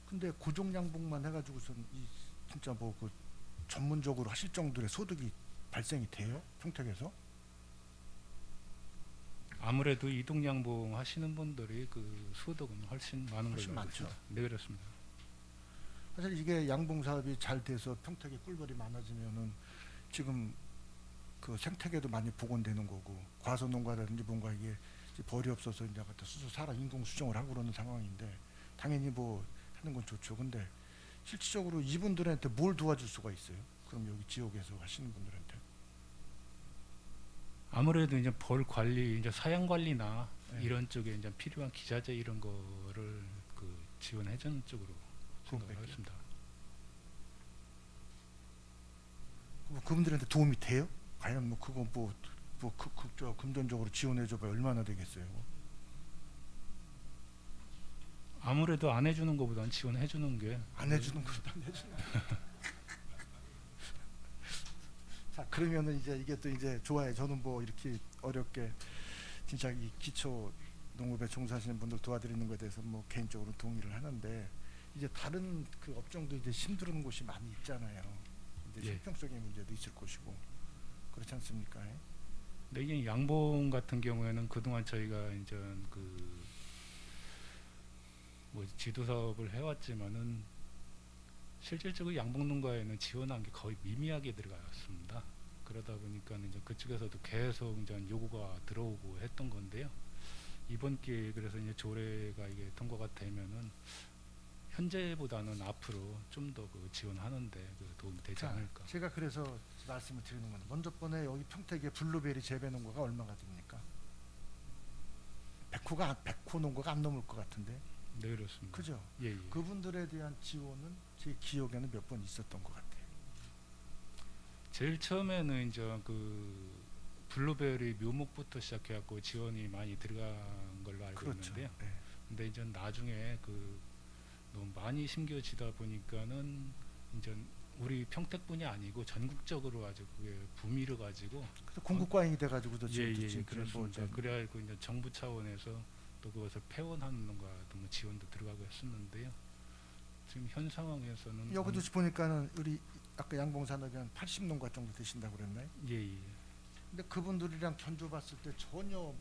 근데 고정양봉만 해가지고선 이 진짜 뭐 그 전문적으로 하실 정도의 소득이 발생이 돼요? 평택에서? 아무래도 이동양봉 하시는 분들이 그 소득은 훨씬 많은 훨씬 걸로 알고 많죠. 있습니다. 네, 그렇습니다. 사실 이게 양봉 사업이 잘 돼서 평택에 꿀벌이 많아지면은 지금 그 생태계도 많이 복원되는 거고, 과수 농가라든지 뭔가 이게 이제 벌이 없어서 이제 갖다 수소 살아 인공 수정을 하고 그러는 상황인데, 당연히 뭐 하는 건 좋죠. 근데 실질적으로 이분들한테 뭘 도와줄 수가 있어요? 그럼 여기 지역에서 하시는 분들한테. 아무래도 이제 벌 관리, 이제 사양 관리나 네. 이런 쪽에 이제 필요한 기자재 이런 거를 그 지원해주는 쪽으로 생각을 그거밖에. 하겠습니다. 뭐 그분들한테 도움이 돼요? 과연 뭐 그거 저 금전적으로 지원해줘봐야 얼마나 되겠어요? 아무래도 안 해주는 것보다는 지원해주는 게 안 해주는 것보다 안 해주는 거. 자, 그러면은 이제 이게 또 이제 좋아요. 저는 뭐 이렇게 어렵게 진짜 이 기초 농업에 종사하시는 분들 도와드리는 것에 대해서 뭐 개인적으로 동의를 하는데, 이제 다른 그 업종도 이제 힘들은 곳이 많이 있잖아요. 이제 예. 형평성의 문제도 있을 것이고, 그렇지 않습니까? 근데 이게 양봉 같은 경우에는 그동안 저희가 이제 그 뭐 지도 사업을 해왔지만은 실질적으로 양봉 농가에는 지원한 게 거의 미미하게 들어갔습니다. 그러다 보니까 이제 그쪽에서도 계속 이제 요구가 들어오고 했던 건데요. 이번 기회에 그래서 이제 조례가 이게 통과가 되면은 현재보다는 앞으로 좀 더 그 지원하는데 그 도움이 되지 자, 않을까. 제가 그래서 말씀을 드리는 건, 먼저 번에 여기 평택에 블루베리 재배 농가가 얼마가 됩니까? 백호 농가가 안 넘을 것 같은데. 네, 그렇습니다. 그죠? 예, 예. 그분들에 대한 지원은 제 기억에는 몇 번 있었던 것 같아요. 제일 처음에는 이제 그 블루베리 묘목부터 시작해갖고 지원이 많이 들어간 걸로 알고 그렇죠. 있는데요. 네. 근데 이제 나중에 그 너무 많이 심겨지다 보니까는 이제 우리 평택뿐이 아니고 전국적으로 아주 그게 붐이 일어가지고 그래서 공급과잉이 돼가지고도 예, 지금도 예, 지금 그렇습니다. 그래가지고 이제 정부 차원에서 또 그것을 폐원하는 농가도 뭐 지원도 들어가고 했었는데요. 지금 현 상황에서는 여기도 보니까는 우리 아까 양봉산업이 한 80농가 정도 되신다고 그랬나요? 예, 예. 근데 그분들이랑 견줘봤을 때 전혀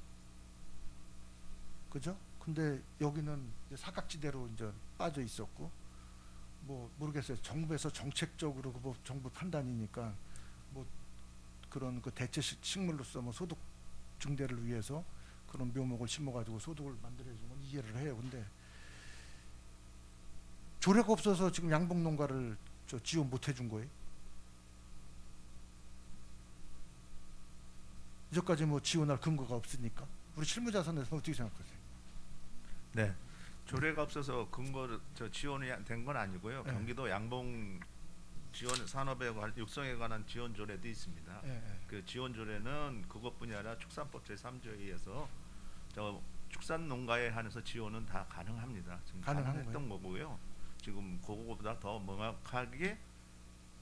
그죠? 근데 여기는 이제 사각지대로 이제 빠져 있었고 뭐 모르겠어요. 정부에서 정책적으로 그 뭐 정부 판단이니까 뭐 그런 그 대체 식물로서 뭐 소득 증대를 위해서 그런 묘목을 심어가지고 소득을 만들어주는 건 이해를 해요. 근데 조례가 없어서 지금 양봉 농가를 저 지원 못 해준 거예요. 이제까지 뭐 지원할 근거가 없으니까 우리 실무자산에서 어떻게 생각하세요? 네. 조례가 없어서 지원이 된 건 아니고요. 네. 경기도 양봉 지원 산업에 육성에 관한 지원 조례도 있습니다. 예, 예. 그 지원 조례는 그것뿐이 아니라 축산법 제3조에 의해서 저 축산 농가에 한해서 지원은 다 가능합니다. 지금 가능한 가능했던 거고요. 지금 그거보다 더 명확하게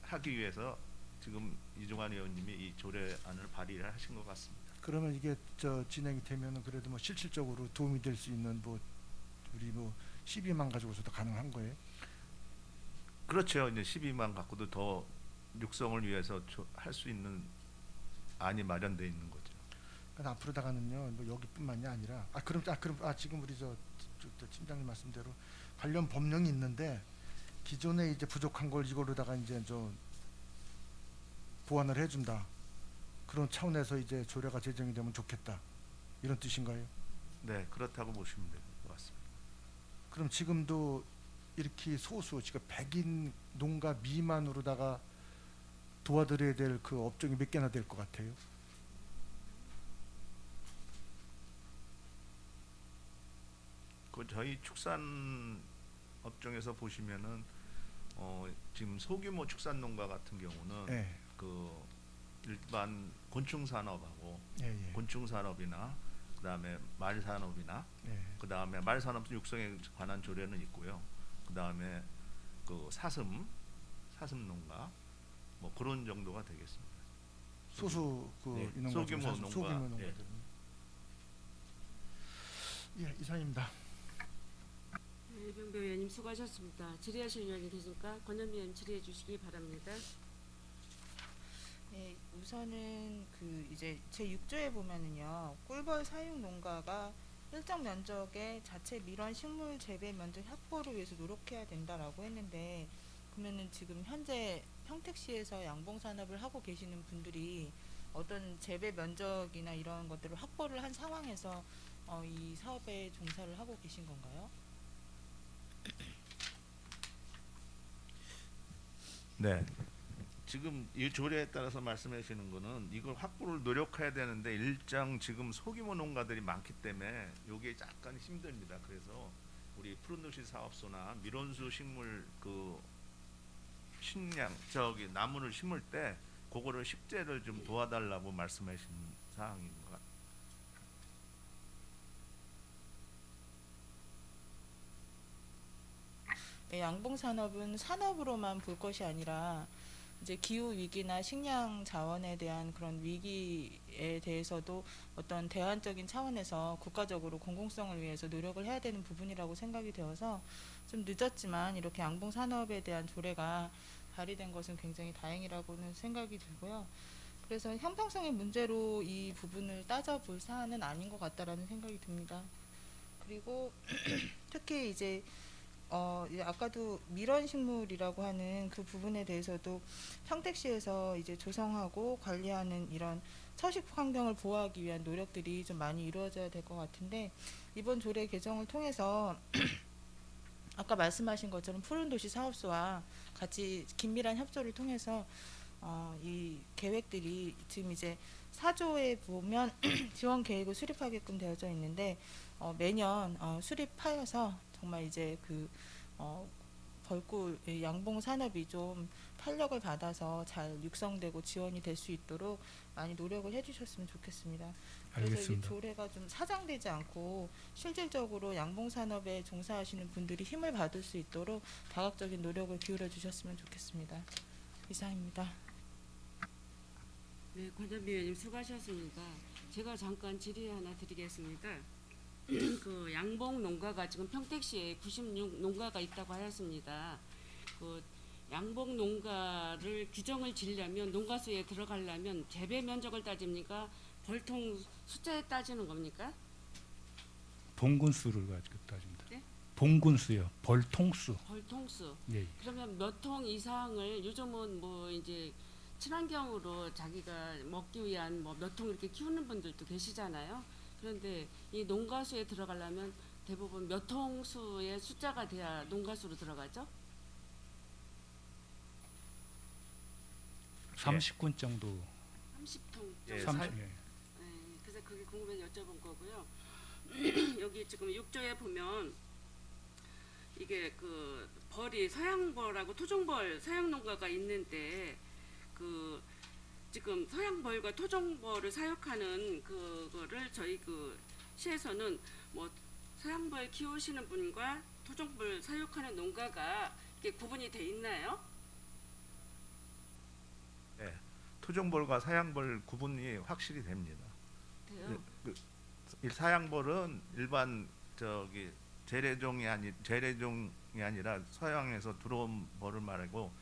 하기 위해서 지금 이종환 의원님이 이 조례안을 발의를 하신 것 같습니다. 그러면 이게 저 진행이 되면은 그래도 뭐 실질적으로 도움이 될 수 있는 뭐 우리 뭐 12만 가지고서도 가능한 거예요? 그렇죠. 이제 12만 갖고도 더 육성을 위해서 할 수 있는 안이 마련돼 있는 거죠. 그러니까 앞으로다가는요 뭐 여기뿐만이 아니라 그럼 지금 우리 저 팀장님 말씀대로 관련 법령이 있는데 기존에 이제 부족한 걸 이걸로다가 이제 좀 보완을 해준다 그런 차원에서 이제 조례가 제정이 되면 좋겠다 이런 뜻인가요? 네, 그렇다고 보시면 될 것 같습니다. 그럼 지금도 이렇게 소수 지금 100인 농가 미만으로다가 도와드려야 될 그 업종이 몇 개나 될 것 같아요? 그 저희 축산 업종에서 보시면은 지금 소규모 축산 농가 같은 경우는 예, 그 일반 곤충 산업하고 예, 예. 곤충 산업이나 그다음에 말 산업이나 예. 그다음에 말 산업 육성에 관한 조례는 있고요. 그다음에 그 사슴 농가 뭐 그런 정도가 되겠습니다. 소수 그 네, 이농가 소규모 중에 농가, 소규모 예. 농가들. 예, 이상입니다. 네, 이병배 의원님 수고하셨습니다. 질의하실 의원이 계십니까? 권현미 의원 질의해 주시기 바랍니다. 네, 우선은 그 이제 제 6조에 보면은요 꿀벌 사육 농가가 일정 면적의 자체 밀원 식물 재배 면적 확보를 위해서 노력해야 된다라고 했는데 그러면은 지금 현재 평택시에서 양봉 산업을 하고 계시는 분들이 어떤 재배 면적이나 이런 것들을 확보를 한 상황에서 이 사업에 종사를 하고 계신 건가요? 네. 지금 이 조례에 따라서 말씀하시는 거는 이걸 확보를 노력해야 되는데 일정 지금 소규모 농가들이 많기 때문에 이게 약간 힘듭니다. 그래서 우리 푸른도시 사업소나 밀원수 식물 그 나무를 심을 때 그거를 식재를 좀 도와달라고 말씀하신 사항인 것 같아요. 네, 양봉 산업은 산업으로만 볼 것이 아니라 이제 기후 위기나 식량 자원에 대한 그런 위기에 대해서도 어떤 대안적인 차원에서 국가적으로 공공성을 위해서 노력을 해야 되는 부분이라고 생각이 되어서 좀 늦었지만 이렇게 양봉 산업에 대한 조례가 발의된 것은 굉장히 다행이라고는 생각이 들고요. 그래서 형평성의 문제로 이 부분을 따져볼 사안은 아닌 것 같다라는 생각이 듭니다. 그리고 특히 이제 아까도 밀원식물이라고 하는 그 부분에 대해서도 평택시에서 이제 조성하고 관리하는 이런 서식 환경을 보호하기 위한 노력들이 좀 많이 이루어져야 될 것 같은데 이번 조례 개정을 통해서 아까 말씀하신 것처럼 푸른도시 사업소와 같이 긴밀한 협조를 통해서 이 계획들이 지금 이제 4조에 보면 지원 계획을 수립하게끔 되어져 있는데 매년 수립하여서 정말 이제 그 벌꿀 양봉 산업이 좀 탄력을 받아서 잘 육성되고 지원이 될 수 있도록 많이 노력을 해주셨으면 좋겠습니다. 그래서 이 알겠습니다. 조례가 좀 사장되지 않고 실질적으로 양봉 산업에 종사하시는 분들이 힘을 받을 수 있도록 다각적인 노력을 기울여 주셨으면 좋겠습니다. 이상입니다. 네, 관장위원님 수고하셨습니다. 제가 잠깐 질의 하나 드리겠습니다. 그 양봉 농가가 지금 평택시에 96 농가가 있다고 하였습니다. 그 양봉 농가를 규정을 지려면 농가 수에 들어가려면 재배 면적을 따집니까? 벌통 숫자에 따지는 겁니까? 봉군수를 가지고 따집니다. 네? 봉군수요. 벌통수. 벌통수. 예. 그러면 몇 통 이상을 요즘은 뭐 이제 친환경으로 자기가 먹기 위한 뭐 몇 통 이렇게 키우는 분들도 계시잖아요. 그런데 이 농가수에 들어가려면 대부분 몇 통수의 숫자가 돼야 농가수로 들어가죠? 30군 정도. 30통 예, 정도. 삼십. 예. 네, 그래서 그게 궁금해서 여쭤본 거고요. 여기 지금 6조에 보면 이게 그 벌이 서양벌하고 토종벌 서양농가가 있는데 그 지금 서양벌과 토종벌을 사육하는 그거를 저희 그 시에서는 뭐 서양벌 키우시는 분과 토종벌 사육하는 농가가 이게 구분이 돼 있나요? 예, 토종벌과 사양벌 구분이 확실히 됩니다. 돼요. 이 사양벌은 일반 저기 재래종이 아니라 서양에서 들어온 벌을 말하고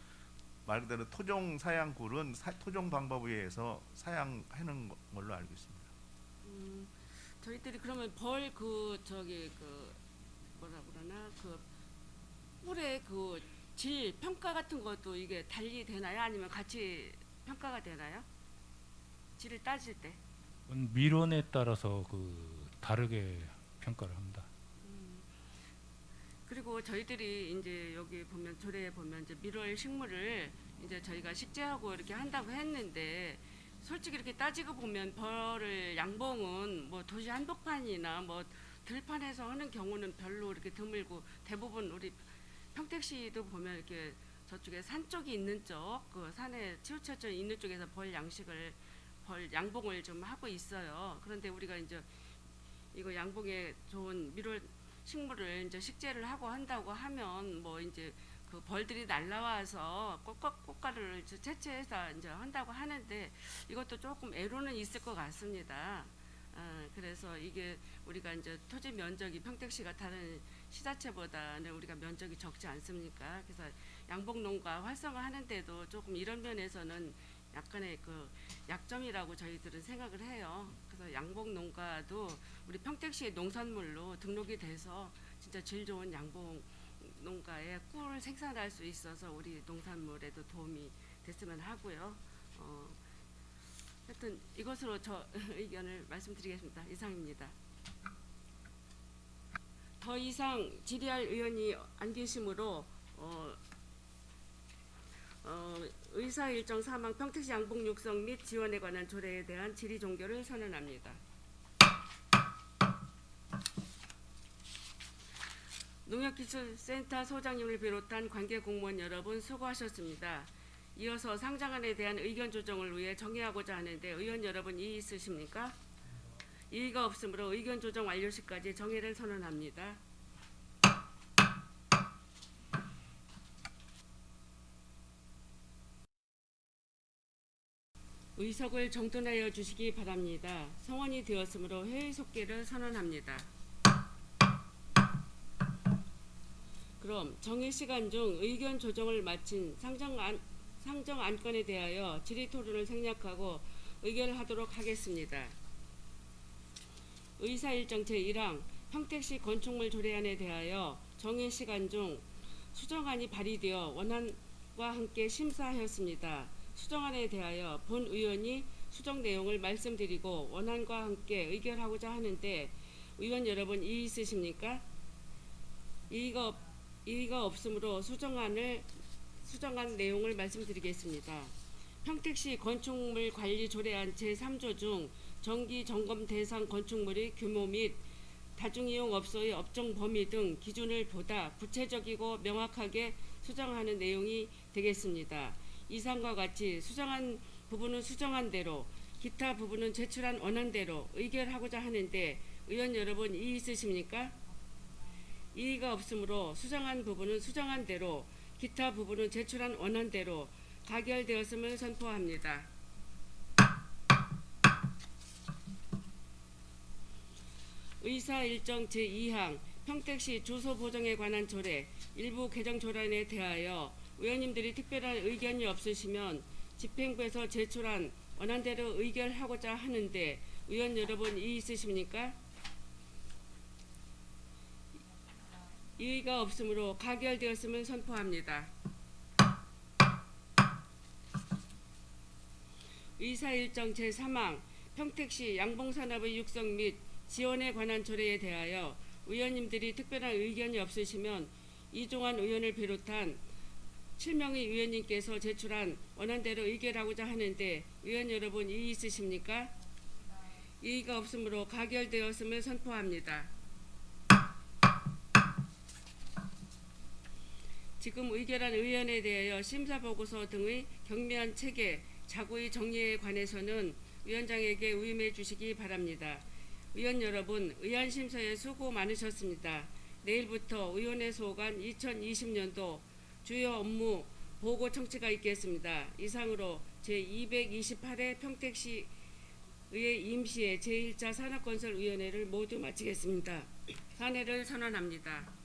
말 그대로 토종 사양굴은 토종 방법에 의해서 사양하는 걸로 알고 있습니다. 저희들이 그러면 벌 그 저기 그 뭐라 그러나 그 꿀의 그 질 평가 같은 것도 이게 달리 되나요? 아니면 같이 평가가 되나요? 질을 따질 때. 밀원에 따라서 그 다르게 평가를 합니다. 그리고 저희들이 이제 여기 보면 조례에 보면 이제 밀월 식물을 이제 저희가 식재하고 이렇게 한다고 했는데 솔직히 이렇게 따지고 보면 벌을 양봉은 뭐 도시 한복판이나 뭐 들판에서 하는 경우는 별로 이렇게 드물고 대부분 우리 평택시도 보면 이렇게 저쪽에 산 쪽이 있는 쪽 그 산에 치우쳐져 있는 쪽에서 벌 양봉을 좀 하고 있어요. 그런데 우리가 이제 이거 양봉에 좋은 밀월 식물을 이제 식재를 하고 한다고 하면 뭐 이제 그 벌들이 날라와서 꽃가루를 채취해서 이제 한다고 하는데 이것도 조금 애로는 있을 것 같습니다. 그래서 이게 우리가 이제 토지 면적이 평택시가 다른 시자체보다는 우리가 면적이 적지 않습니까? 그래서 양봉 농가 활성화하는데도 조금 이런 면에서는 약간의 그 약점이라고 저희들은 생각을 해요. 그래서 양봉 농가도 우리 평택시의 농산물로 등록이 돼서 진짜 질 좋은 양봉 농가에 꿀을 생산할 수 있어서 우리 농산물에도 도움이 됐으면 하고요. 하여튼 이것으로 저 의견을 말씀드리겠습니다. 이상입니다. 더 이상 질의할 의원이 안 계시므로 의사 일정 사망 평택시 양봉 육성 및 지원에 관한 조례에 대한 질의 종결을 선언합니다. 농협기술센터 소장님을 비롯한 관계 공무원 여러분 수고하셨습니다. 이어서 상장안에 대한 의견 조정을 위해 정의하고자 하는데 의원 여러분 이의 있으십니까? 이의가 없으므로 의견 조정 완료 시까지 정의를 선언합니다. 의석을 정돈하여 주시기 바랍니다. 성원이 되었으므로 회의 속기를 선언합니다. 그럼 정의 시간 중 의견 조정을 마친 상정 안건에 대하여 질의 토론을 생략하고 의결을 하도록 하겠습니다. 의사일정 제1항 평택시 건축물 조례안에 대하여 정의 시간 중 수정안이 발의되어 원안과 함께 심사하였습니다. 수정안에 대하여 본 의원이 수정 내용을 말씀드리고 원안과 함께 의결하고자 하는데 의원 여러분 이의 있으십니까? 이의가 없으므로 수정안 내용을 말씀드리겠습니다. 평택시 건축물 관리 조례안 제3조 중 정기 점검 대상 건축물의 규모 및 다중이용업소의 업종 범위 등 기준을 보다 구체적이고 명확하게 수정하는 내용이 되겠습니다. 이상과 같이 수정한 부분은 수정한 대로, 기타 부분은 제출한 원안대로 의결하고자 하는데 의원 여러분 이의 있으십니까? 이의가 없으므로 수정한 부분은 수정한 대로, 기타 부분은 제출한 원안대로 가결되었음을 선포합니다. 의사일정 제2항 평택시 주소 보정에 관한 조례 일부 개정 조례안에 대하여 의원님들이 특별한 의견이 없으시면 집행부에서 제출한 원안대로 의결하고자 하는데 의원 여러분 이의 있으십니까? 이의가 없으므로 가결되었음을 선포합니다. 의사일정 제3항 평택시 양봉산업의 육성 및 지원에 관한 조례에 대하여 의원님들이 특별한 의견이 없으시면 이종환 의원을 비롯한 7명의 의원님께서 제출한 원안대로 의결하고자 하는데 의원 여러분 이의 있으십니까? 이의가 없으므로 가결되었음을 선포합니다. 지금 의결한 의원에 대하여 심사보고서 등의 경미한 체계, 자구의 정리에 관해서는 위원장에게 위임해 주시기 바랍니다. 의원 여러분, 의안심사에 수고 많으셨습니다. 내일부터 의원회에서 오간 2020년도 주요 업무 보고 청취가 있겠습니다. 이상으로 제228회 평택시 의회 임시회 제1차 산업건설위원회를 모두 마치겠습니다. 산회를 선언합니다.